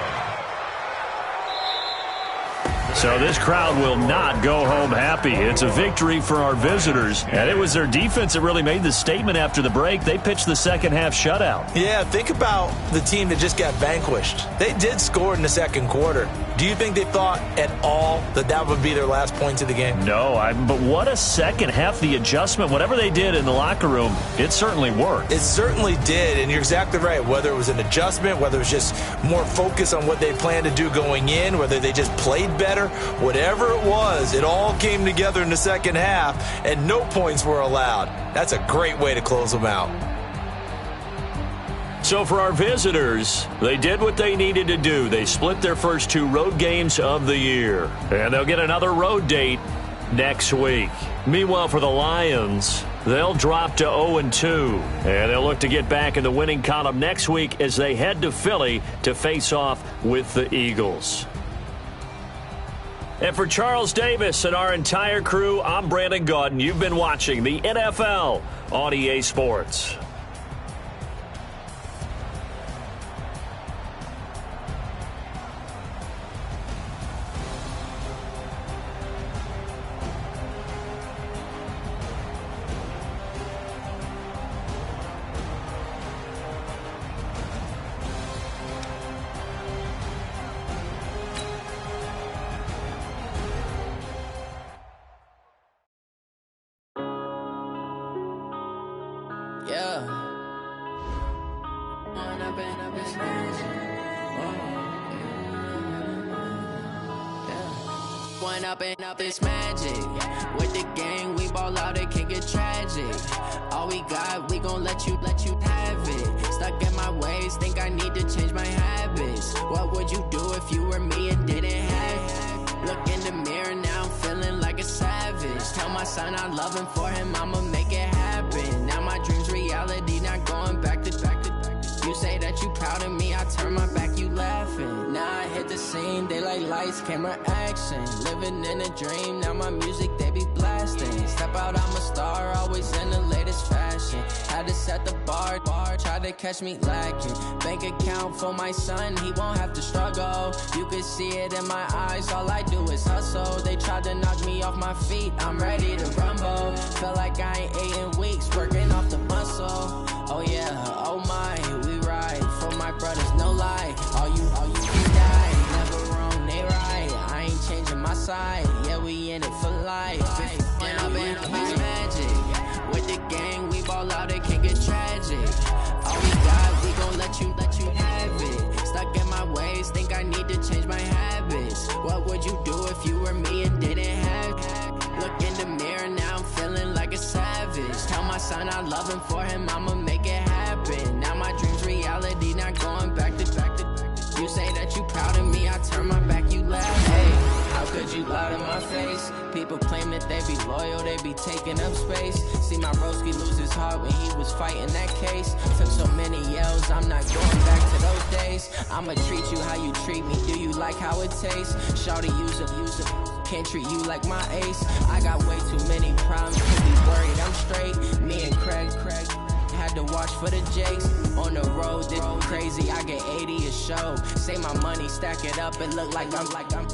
So this crowd will not go home happy. It's a victory for our visitors. And it was their defense that really made the statement after the break. They pitched the second half shutout. Yeah, think about the team that just got vanquished. They did score in the second quarter. Do you think they thought at all that that would be their last points of the game? No, but what a second half. The adjustment, whatever they did in the locker room, it certainly worked. It certainly did, and you're exactly right. Whether it was an adjustment, whether it was just more focus on what they planned to do going in, whether they just played better, whatever it was, it all came together in the second half, and no points were allowed. That's a great way to close them out. So for our visitors, they did what they needed to do. They split their first 2 road games of the year. And they'll get another road date next week. Meanwhile, for the Lions, they'll drop to 0-2. And they'll look to get back in the winning column next week as they head to Philly to face off with the Eagles. And for Charles Davis and our entire crew, I'm Brandon Gaudin. You've been watching the NFL on EA Sports. Up this magic with the gang, we ball out, it can get tragic. All we got, we gon' let you have it. Stuck in my ways, think I need to change my habits. What would you do if you were me and didn't have it? Look in the mirror now, I'm feeling like a savage. Tell my son I love him, for him I'ma make it happen. Now my dream's reality, not going back to. You say that you proud of me, I turn my back, you laughing. Now I hit the scene, they like lights, camera, action. Living in a dream, now my music they be blasting. Step out, I'm a star, always in the latest fashion. Had to set the bar, try to catch me lacking. Bank account for my son, he won't have to struggle. You can see it in my eyes, all I do is hustle. They tried to knock me off my feet, I'm ready to rumble. Felt like I ain't ate in weeks, working off the muscle. Oh yeah, oh my, we ride for my brothers, no lie. All you can die, never wrong, they right. I ain't changing my side, yeah, we in it for life. When I've been magic, with the gang, we ball out, it can get tragic. All we got, we gon' let you have it. Stuck in my ways, think I need to change my habits. What would you do if you were me and didn't have it? Look in the mirror, now I'm feeling like a savage. Tell my son I love him, for him I'ma make it happen. Now my dream's reality, not going back to. You say that you proud of me, I turn my back, you laugh. Hey, how could you lie to my face? People claim that they be loyal, they be taking up space. See my broski lose his heart when he was fighting that case. Took so many yells, I'm not going back to those days. I'ma treat you how you treat me, do you like how it tastes? Shawty, use it. Can't treat you like my ace. I got way too many problems to be worried I'm straight. Me and Craig had to watch for the Jakes. On the road, this crazy, I get 80 a show. Say my money, stack it up, it look like I'm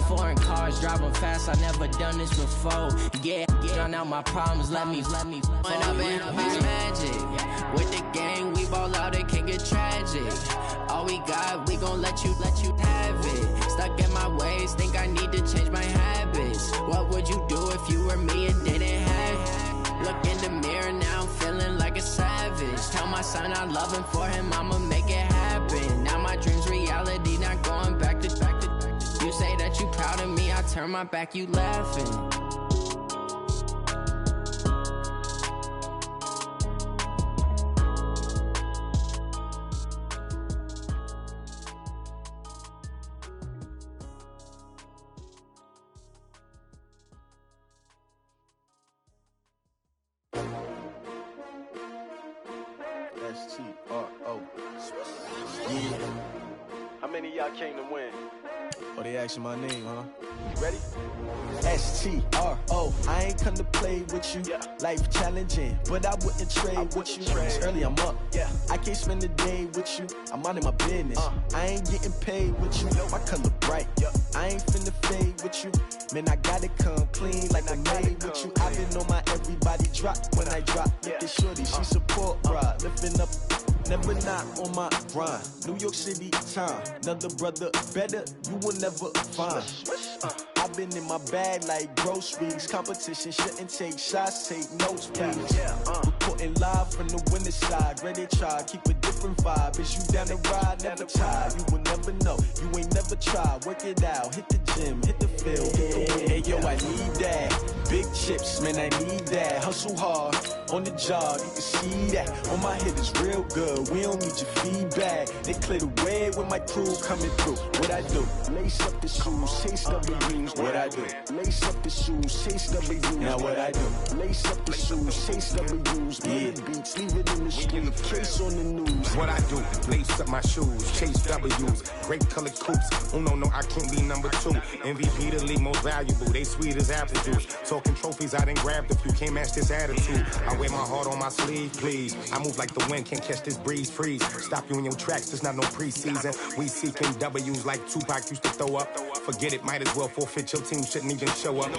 foreign cars, driving fast, I never done this before. Yeah, drown out my problems, let me When I've been magic, with the gang, we ball out, it can get tragic. All we got, we gon' let you have it. Stuck in my ways, think I need to change my habits. What would you do if you were me and didn't have it? Look in the mirror, now I'm feeling like a savage. Tell my son I love him, for him I'ma make it happen. Now my dream's reality, not going back to. You say that you proud of me, I turn my back, you laughing. S-T-R-O. Yeah. How many of y'all came to win? Oh, they asking my name, huh? You ready? S-T-R-O. I ain't come to play with you. Yeah. Life challenging, but I wouldn't trade with you. It's early, I'm up. Yeah. I can't spend the day with you. I'm minding my business. I ain't getting paid with you. My color bright. Yeah. I ain't finna fade with you. Man, I gotta come clean like I'm made with you. I've been on my everybody drop when I drop. Look at shorty, she support ride. Lifting up. Never not on my grind. New York City time. Another brother better, you will never find. I've been in my bag like groceries. Competition shouldn't take shots, take notes, please. Reporting live from the winning side. Ready to try, keep a different vibe. Is you down the ride, never tired. You will never know, you ain't never tried. Work it out, hit the gym, hit the field, hit the wind. Hey yo, I need that. Big chips, man, I need that. Hustle hard, on the job, you can see that. On my head is real good, we don't need your feedback. They clear the way with my crew coming through. What I do? Lace up the shoes, chase W's. What I do? Lace up the shoes, chase W's. Now what I do? Lace up the shoes, chase W's. Yeah. Beats, leave it in the street, case on the news. What I do? Lace up my shoes, chase W's. Great colored coops. Oh no, I can't be number 2. MVP the league most valuable. They sweet as apple juice. Talking trophies, I done grabbed a few. Can't match this attitude. I wear my heart on my sleeve, please. I move like the wind, can't catch this breeze, freeze. Stop you in your tracks, there's not no preseason. We seeking W's like Tupac used to throw up. Forget it, might as well forfeit. Your team shouldn't even show up.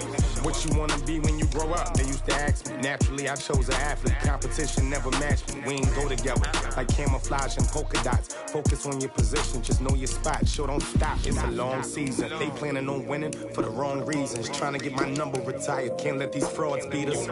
What you wanna be when you grow up? They used to ask me. Naturally, I chose an athlete. Competition never matched me. We ain't go together like camouflage and polka dots. Focus on your position, just know your spot. Sure, don't stop. It's a long season. They planning on winning for the wrong reasons. Trying to get my number retired. Can't let these frauds beat us.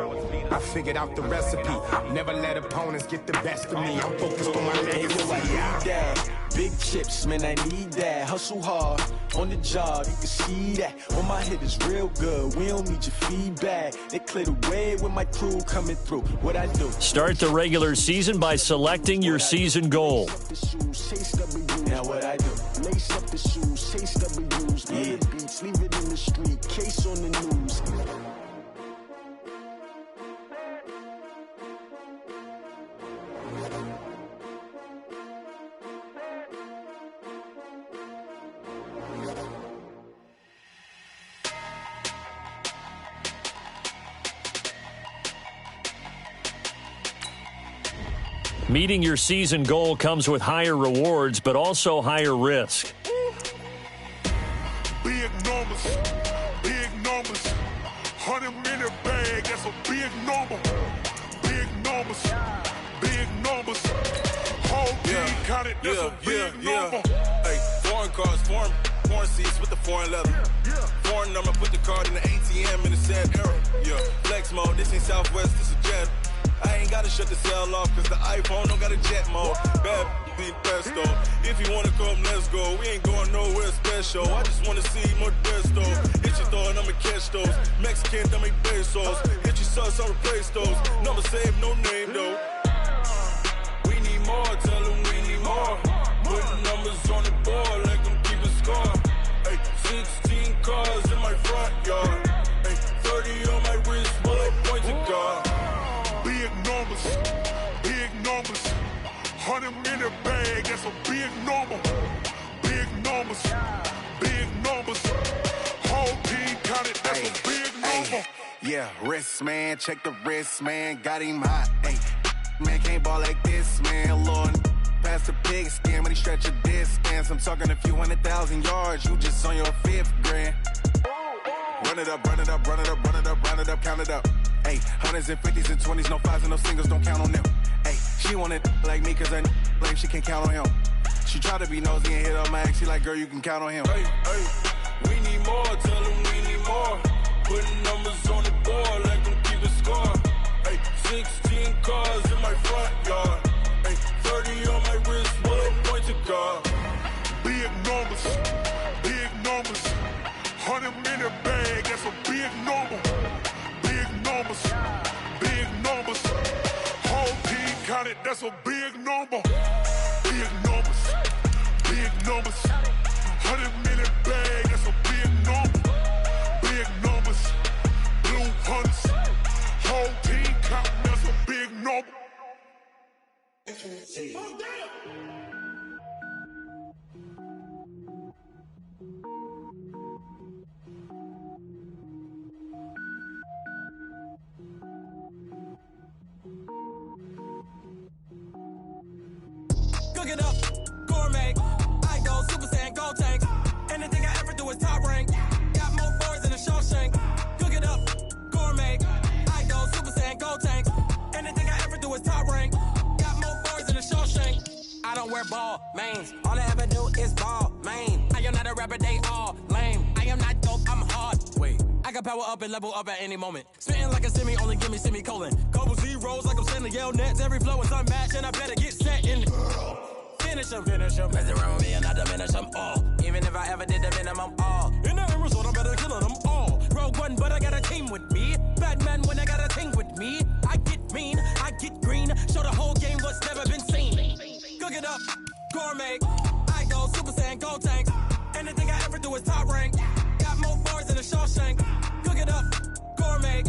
I figured out the recipe. Never let opponents get the best of me. I'm focused on my legacy. Big chips, man, I need that. Hustle hard, on the job, you can see that. On my head is real good, we don't need your feedback. They clear the way with my crew coming through. What I do? Start the regular season by selecting your season goal. Now what I do? Lace up the shoes, chase W's. Yeah. Beats, leave it in the street, case on the news. Meeting your season goal comes with higher rewards, but also higher risk. Big numbers, big numbers. 100-minute bag, that's a big number. Big numbers, big numbers. Whole team counted, that's a big number. Hey, foreign cars, foreign seats with the foreign leather. Foreign number, put the card in the ATM in the sad era. Yeah, flex mode, this ain't Southwest, this is jet. I ain't gotta shut the cell off, cause the iPhone don't got a jet mode. Bad be pesto. If you wanna come, let's go. We ain't going nowhere special. I just wanna see more desto. Hit your throw and I'ma catch those. Mexican, don't make pesos. Hit your sauce, I'll replace those. Number save, no name though. We need more, tell them we need more. Putting numbers on the board, let them keep a score. Hey, 16 cars in my front yard. Hey, 30 on my wrist, bullet pointed car. Big numbers, big numbers. 100-minute bag, that's a big number. Big numbers, big numbers. Whole team counted, that's a big number. Yeah, wrist man, check the wrist man, got him hot. Hey, man can't ball like this, man. Lord, past the pig skin when he stretch a distance. I'm talking a few 100,000 yards, you just on your 5th grand. Run it up, run it up, run it up, run it up, run it up, count it up. Hey, 100s and 50s and 20s, no 5s and no singles, don't count on them. Hey, she want it like me cause I blame she can't count on him. She try to be nosy and hit up my ex, she like, girl, you can count on him. Hey, we need more, tell them we need more. Putting numbers on the board, let them keep a score. Hey, 16 cars in my front yard. Hey, 30 on my wrist, bullet pointed car. Big numbers, big numbers. 100-minute bag, that's a big number. Big numbers, big numbers. Whole team counted, that's a big number. Big numbers, big numbers. 100-minute bag, that's a big number. Big numbers, blue hunts. Whole team counting, that's a big number. Cook it up, gourmet. I go Super Saiyan, go tank. Anything I ever do is top rank. Got more boards than a Shawshank. Cook it up, gourmet. I go Super Saiyan, go tank. Anything I ever do is top rank. Got more boards than a Shawshank. I don't wear ball mains. All I ever do is ball main. I am not a rapper, they all lame. I am not dope, I'm hard. Wait, I can power up and level up at any moment. Spitting like a semi, only give me semicolon. Couple zeros like I'm sending yell nets. Every flow is unmatched and I better get set in. Finish them. Mess around with me and I diminish them all. Even if I ever did the minimum all. In the end result, I better kill them all. Rogue One, but I got a team with me. Batman when I got a team with me. I get mean, I get green. Show the whole game what's never been seen. Cook it up, gourmet. I go Super Saiyan, go tank. Anything I ever do is top rank. Got more bars than a Shawshank. Cook it up, gourmet.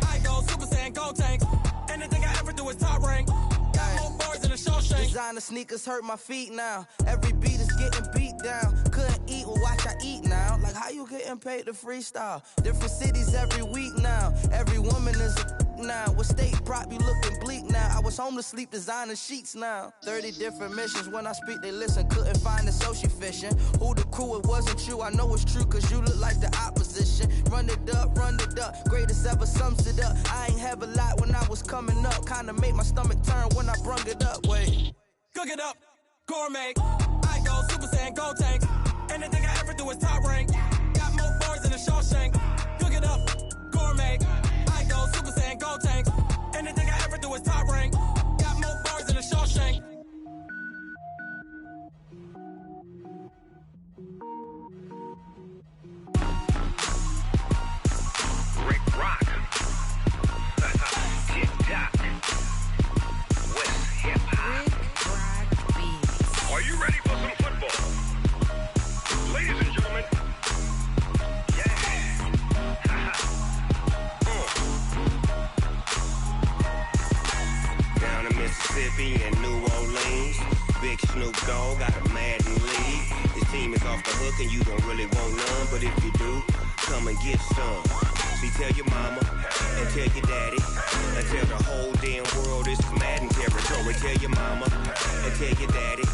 I go Super Saiyan, go tank. Anything I ever do is top rank. Got more bars than a Shawshank. Designer sneakers hurt my feet now. Every beat is getting beat down. Couldn't eat, well watch I eat now. Like how you getting paid to freestyle? Different cities every week now. Every woman is a now. With state prop, you looking bleak now. I was home to sleep designing sheets now. 30 different missions. When I speak, they listen. Couldn't find the social fishing. Who the crew, it wasn't you. I know it's true, cause you look like the opposition. Run it up, run it up. Greatest ever sums it up. I ain't have a lot when I was coming up. Kinda made my stomach turn when I brung it up. Wait. Cook it up, gourmet. I go Super Saiyan, go tank. Anything I ever do is top rank. Got more bars than a Shawshank. Cook it up, gourmet. I go Super Saiyan, go tank. Anything I ever do is top rank. Got more bars than a Shawshank. Rick Rock. TikTok. West Hip Hop. Are you ready for some football? Ladies and gentlemen. Yeah. Down in Mississippi and New Orleans, Big Snoop Dogg got a Madden league. His team is off the hook and you don't really want none, but if you do, come and get some. See, tell your mama and tell your daddy and tell the whole damn world this is Madden territory. Tell your mama and tell your daddy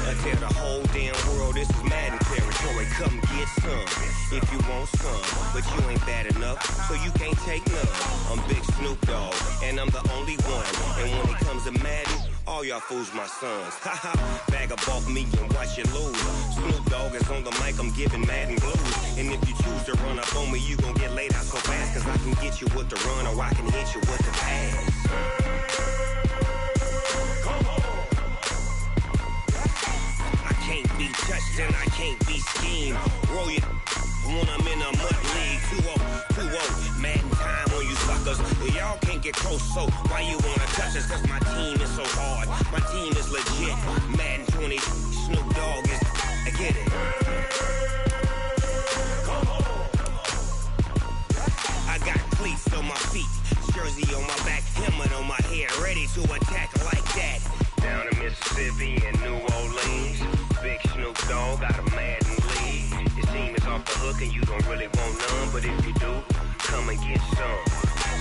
and tell the whole damn world this is Madden territory. Come get some if you want some, but you ain't bad enough, so you can't take none. I'm Big Snoop Dogg, and I'm the only one. And when it comes to Madden, all y'all fools my sons. Haha, bag up off me and watch you lose. Snoop Dogg is on the mic, I'm giving Madden blues. And if you choose to run up on me, you gon' get laid out so fast, cause I can get you with the run or I can hit you with the pass. I can't be touched and I can't be schemed. Roll it when I'm in a mud league. 2-0, Madden time on you suckers. Y'all can't get close, so why you wanna touch us? Cause my team is so hard, my team is legit. Madden 20, Snoop Dogg is, I get it. I got cleats on my feet, jersey on my back, helmet on my head, ready to attack like that. Down in Mississippi and New Orleans, Big Snoop Dogg got a Madden league. Your team is off the hook and you don't really want none, but if you do, come and get some.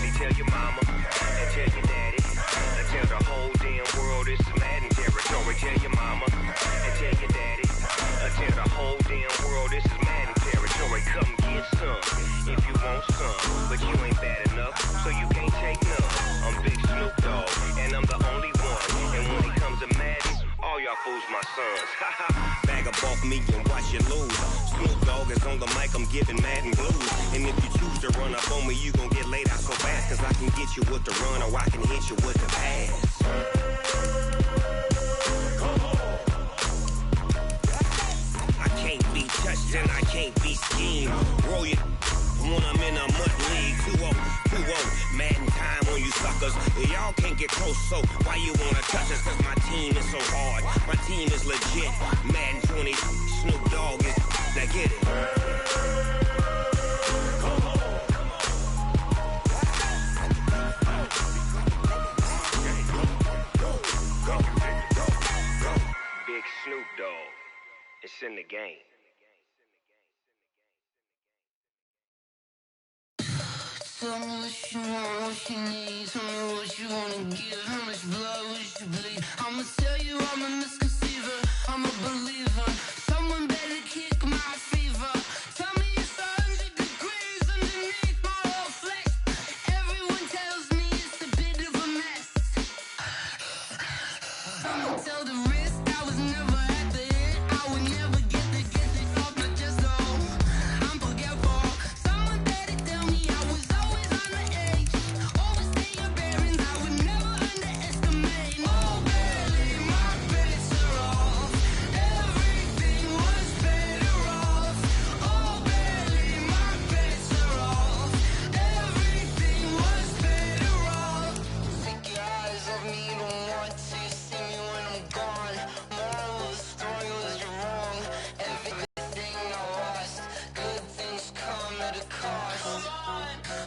See, tell your mama and tell your daddy and tell the whole damn world this is Madden territory. Tell your mama and tell your daddy and tell the whole damn world this is Madden territory. Come get some if you want some, but you ain't bad enough, so you can't take none. I'm Big Snoop Dogg, and I'm the only one. And when it comes to Madden, all y'all fools my sons. Bag up off me and watch you lose. Snoop Dogg is on the mic, I'm giving Madden blues. And if you choose to run up on me, you gon' get laid out so fast, cause I can get you with the run or I can hit you with the pass. I can't be touched and I can't be schemed. Roll it when I'm in a mud league. 2-0, Madden time on you suckers. Y'all can't get close, so why you wanna touch us? Cause my team is so hard, my team is legit. Madden 20, Snoop Dogg is, now get it. Big Snoop Dogg, it's in the game. Tell me what you want, what you need. Tell me what you wanna give. How much blood would you bleed? I'ma tell you I'm a misconceiver. I'm a believer. Someone better kick my fever. Tell me it's 100 degrees underneath my whole flesh. Everyone tells me it's a bit of a mess. I'ma tell the risk I was never at the end. I would never get this off my chest though. I'm forgetful. Someone better tell me I was always on the edge. Overstay your bearings, I would never underestimate. Oh, barely, my bets are off. Everything was better off. Oh, barely, my bets are off. Everything was better off. Take your eyes off me, don't want to see me when I'm gone. Moral of the story was you're wrong. Everything I lost, good things come at a cost.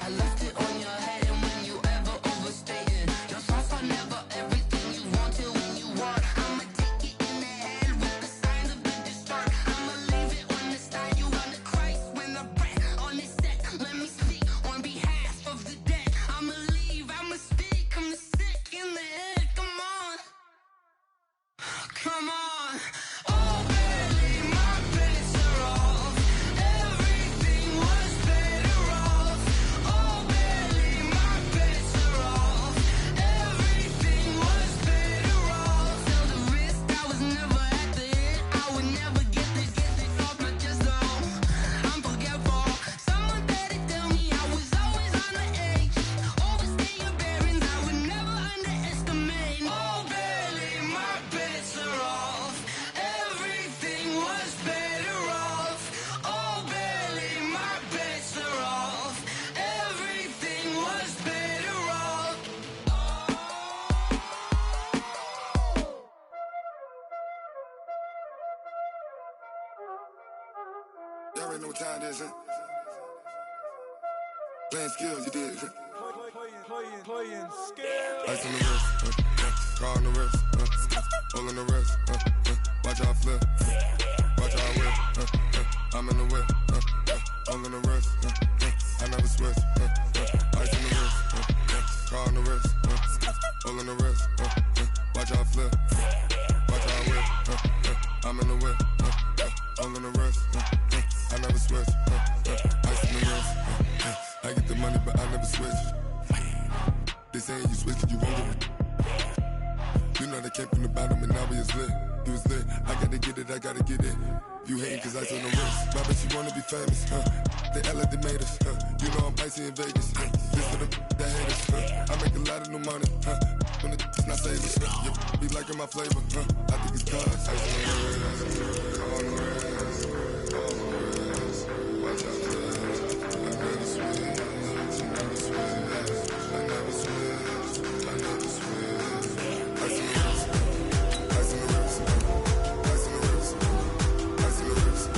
I left it on your head, and when you ever overstay it, your thoughts are never everything you want till when you want. I'ma take it in the head with the signs of the distort. I'ma leave it on the side, you on the Christ when I breath on this set. Let me speak on behalf of the dead. I'ma leave, I'ma speak, I'm sick in the head. Come on, come on. Oh, barely, my bets are off. Everything was better off. Oh, barely, my bets are off. Everything was better off. Tell the risk I was never at the end. I would never get this off my chest though. I'm forgetful. Someone better tell me I was always on the edge. Overstay your bearings, I would never underestimate. Oh, barely, my bets are off. Everything was better off. Oh, barely, my bets are off. Everything was better off. Y'all already know what time it is, huh? Playing skills, you did. Playing skills. Ice on the wrist, car on the wrist, hole in the wrist, watch out flip, watch out whip, I'm in the whip, hole in the wrist, I never switch, I'm in the whip, all in the rest, I never switch, ice in the wrist, I get the money but I never switch. They saying you switch it, you won't get it. You know they came from the bottom and now we is lit. You was lit, I gotta get it, I gotta get it. You hating cause ice on the wrist. My bitch, you wanna be famous, They LA, they made us, You know I'm icy in Vegas, This for the that haters, I make a lot of new money, When it's not savings, You be liking my flavor, I think it's cause ice on the wrist, on the wrist, on the wrist. Watch out for this, I never switch, I never switch, I never switch, I never switch. Ice on the wrist, ice on the wrist, ice on the wrist, ice on the wrist, ice on the wrist.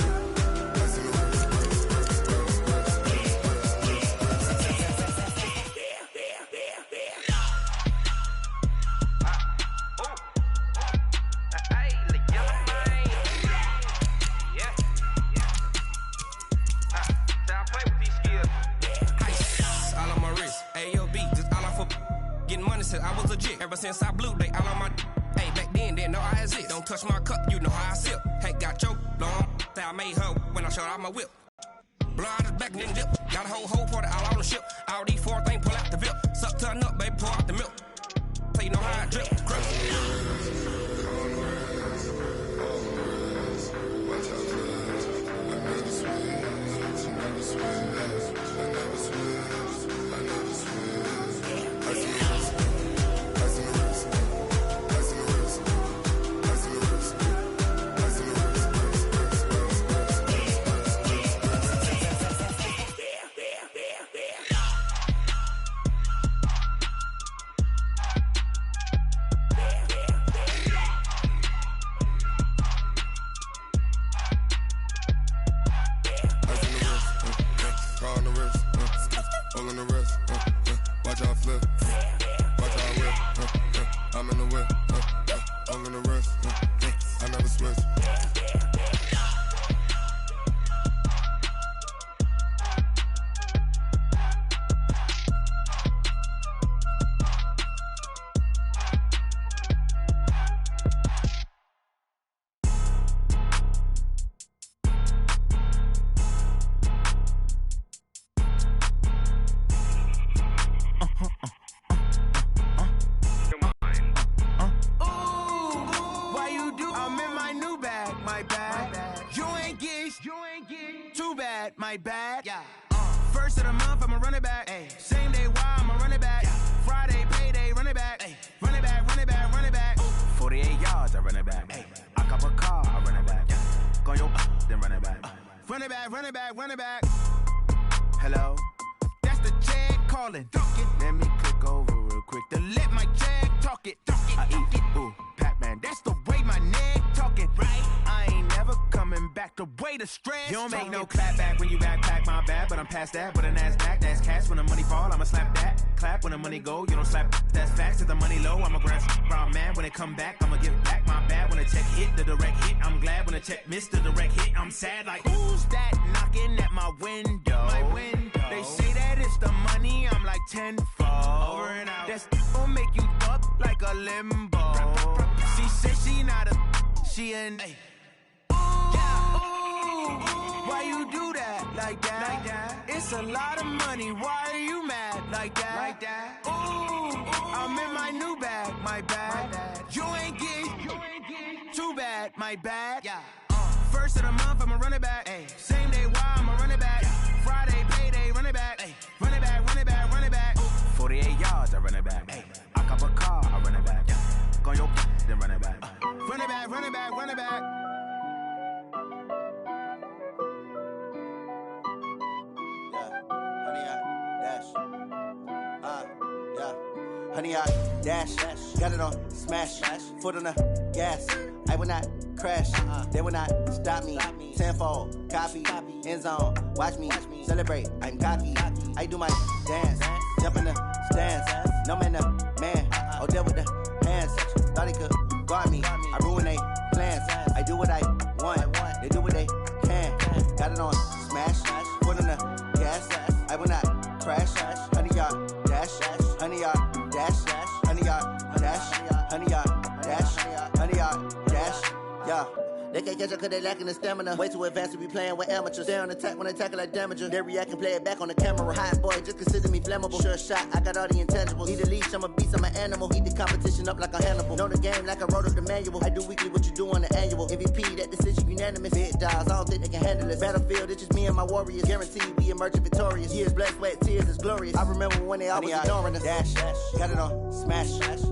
I was legit ever since I blew they all on my. Hey, back then didn't know I exist. Don't touch my cup, you know how I sip. Hey, got your long. I made her when I showed out my whip. Blind is back and then dip. Got a whole party all on the ship. All these four things pull out the VIP. Suck, turn up, baby, pour out the milk. So you know how I drip. My bad. Yeah. First of the month, I'ma run it back. Ay. Same day, why I'ma run it back. Yeah. Friday, payday, run it back. Ay. Run it back, run it back, run it back. 48 yards, I run it back. Ay. I cop a car, I run it back. Yeah. Go yo, then run it back. Run it back, run it back, run it back. Hello? That's the check calling. Let me click over real quick to let my check talk it. I eat it, ooh, Pac-Man. That's the way my neck talking. Right? I ain't never coming back the way the stress. You don't make no clap back when you backpack, my bad. But I'm past that with a NASDAQ. That's cash when the money fall, I'ma slap that. Clap when the money go, you don't slap. That's facts. If the money low, I'ma grab brown man. When it come back, I'ma give back my bad. When the check hit, the direct hit. I'm glad when the check missed the direct hit. I'm sad like, who's that knocking at my window? My window. They say that it's the money, I'm like tenfold. Over and out. That's gon' make you up like a limbo. She said she not a, she an. Ay. Why you do that like that? Like that? It's a lot of money. Why are you mad like that? Like that? Ooh, I'm in my new bag. My bad. You ain't get too bad. My bad. Yeah. First of the month, I'ma run it back. Ay. Same day, why I'ma run it back. Yeah. Friday, payday, run it back. Ay. Run it back, run it back, run it back. 48 yards, I run it back. Ay. I cop a car, I run it back. Yeah. Go yo, then run it back. Run it back, run it back, run it back. Honey, I dash, got it on smash, foot on the gas. I will not crash, they will not stop me. Tenfold, copy, end zone, watch me celebrate. I'm cocky, I do my dance, jump in the stands. No man, the man, oh, there with the hands. Thought he could guard me, I ruin they plans. I do what I want, they do what they can. Got it on smash, foot on the gas. I will not crash, honey, y'all dash, honey, y'all dash, honey, y'all dash, honey, y'all dash, honey, y'all dash, yeah. They can't catch up cause they lacking the stamina. Way too advanced to be playing with amateurs. Stay on attack when they tackle like damager. They react and play it back on the camera. Hot boy, just consider me flammable. Sure shot, I got all the intangibles. Need a leash, I'm a beast, I'm an animal. Eat the competition up like a Hannibal. Know the game like I wrote up the manual. I do weekly what you do on the annual. MVP, that decision unanimous. Big dogs, I don't think they can handle it. Battlefield, it's just me and my warriors. Guaranteed we emerging victorious. Years, blood, sweat, tears is glorious. I remember when they always ignoring us. Dash, got it on, smash,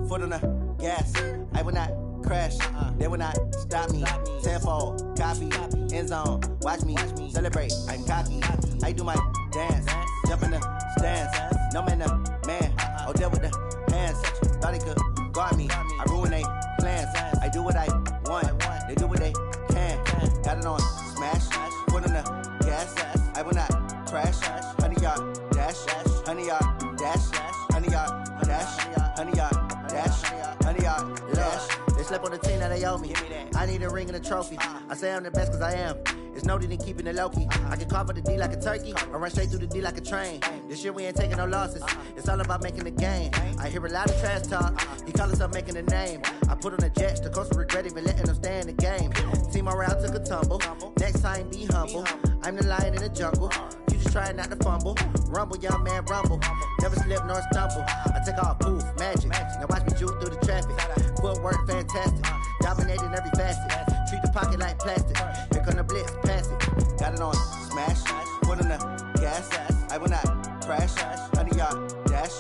foot on the gas. I will not crash, they will not stop me. Tenfold, copy, end zone, watch me celebrate. I'm cocky, I do my dance, jump in the stands. No man, the man, Odell with the hands. Thought he could guard me, I ruin they plans. I do what I want, they do what they can. Got it on, smash, foot on the gas. I will not crash, 100-yard dash, 100-yard dash, 100-yard dash, 100-yard dash, 100-yard dash. They slept on the team that they owe me. I need a ring and a trophy. I say I'm the best cause I am. It's noted in keeping it low-key. I can carve up the D like a turkey or run straight through the D like a train. This year we ain't taking no losses. It's all about making the game. I hear a lot of trash talk. He call himself making a name. I put on the Jets. The coach will regret even letting them stay in the game. Team morale took a tumble. Next time be humble. I'm the lion in the jungle. You just trying not to fumble. Rumble, young man, rumble. Never slip nor stumble. I take off, poof, magic. Now watch me juke through the traffic. Footwork fantastic. Dominating every facet. Treat the pocket like plastic. Here come the blitz, pass it. Got it on, smash. Foot on the gas. I will not crash. 100-yard dash.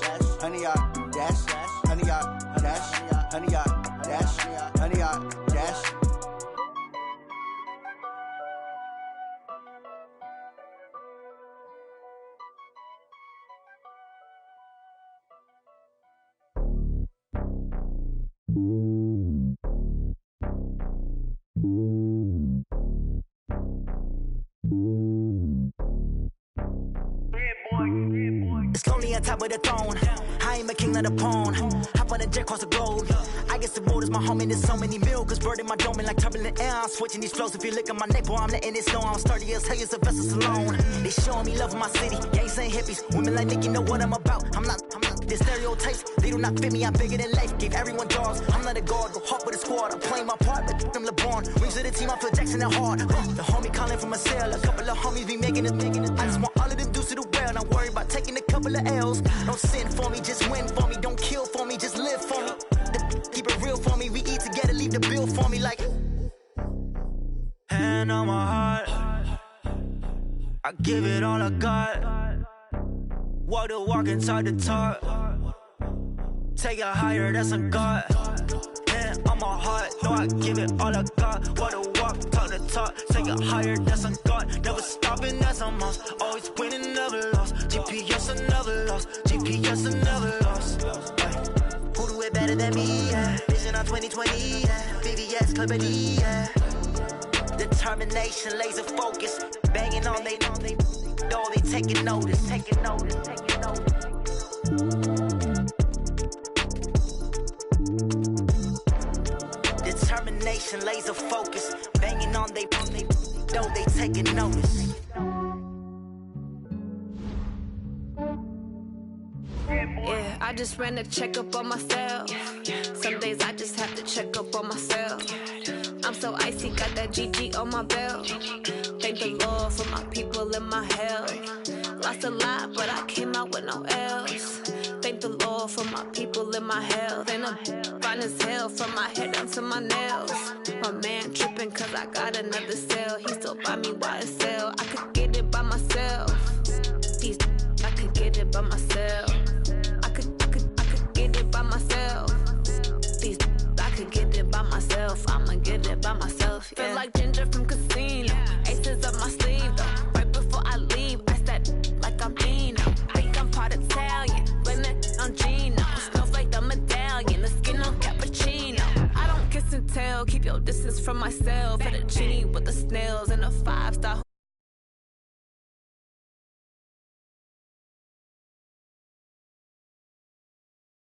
100-yard dash. 100-yard dash. 100-yard dash. 100-yard dash. It's lonely on top of the throne. I ain't a king, not a pawn. Hop on a jet across the globe. I guess the world is my home and there's so many miracles burning my dome and like turbulent air. I'm switching these flows. If you look at my neck, boy, I'm letting it snow. I'm sturdy as hell, it's a vessel alone. They showing me love in my city. Gangs ain't hippies. Women like Nick, you know what I'm about. I'm not the stereotypes. They do not fit me. I'm bigger than life. Gave everyone dogs. I'm not a guard. Go hard with a squad. I'm playing my part, but them LeBron. Rings to the team. I feel Jackson and hard. The homie calling from a cell. A couple of homies be making it. I just want all of them dudes to the well. Not worry about taking a couple of L's. Don't sin for me, just win for me. Don't kill for me, just live for me. Keep it real for me. We eat together, leave the bill for me like. Hand on my heart, I give it all I got. Walk the walk inside the talk. Take it higher, that's a God. Hand on my heart, no, I give it all I got. Walk the walk, talk the talk. Take it higher, that's a God. Never stopping, that's a must. Always winning, never lost. GPS, I never lost. GPS, I never lost. Who do it better than me? Yeah. Vision on 2020. Yeah. VVS, Clipper D. Yeah. Determination, laser focus. Banging on they door, they taking notice. Taking notice, taking notice. Determination, laser focus. Banging on they door, they taking notice. Yeah, I just ran a checkup on myself. Some days I just have to check up on myself. I'm so icy, got that GG on my belt. Thank the Lord for my people in my health. Lost a lot, but I came out with no else. Thank the Lord for my people in my health. And I'm fine as hell from my head down to my nails. My man tripping cause I got another cell. He still buy me YSL. I could get it by myself. I could get it by myself. I could get it by myself. I could get it by myself. I'ma get it by myself. Yeah. Feel like Ginger from Casino. Aces up my sleeve though. Right before I leave, I said like I'm Dino. Think I'm part Italian. Blame it on Gino. Smells like the medallion. The skin on cappuccino. I don't kiss and tell. Keep your distance from myself. At a genie with the snails and a 5-star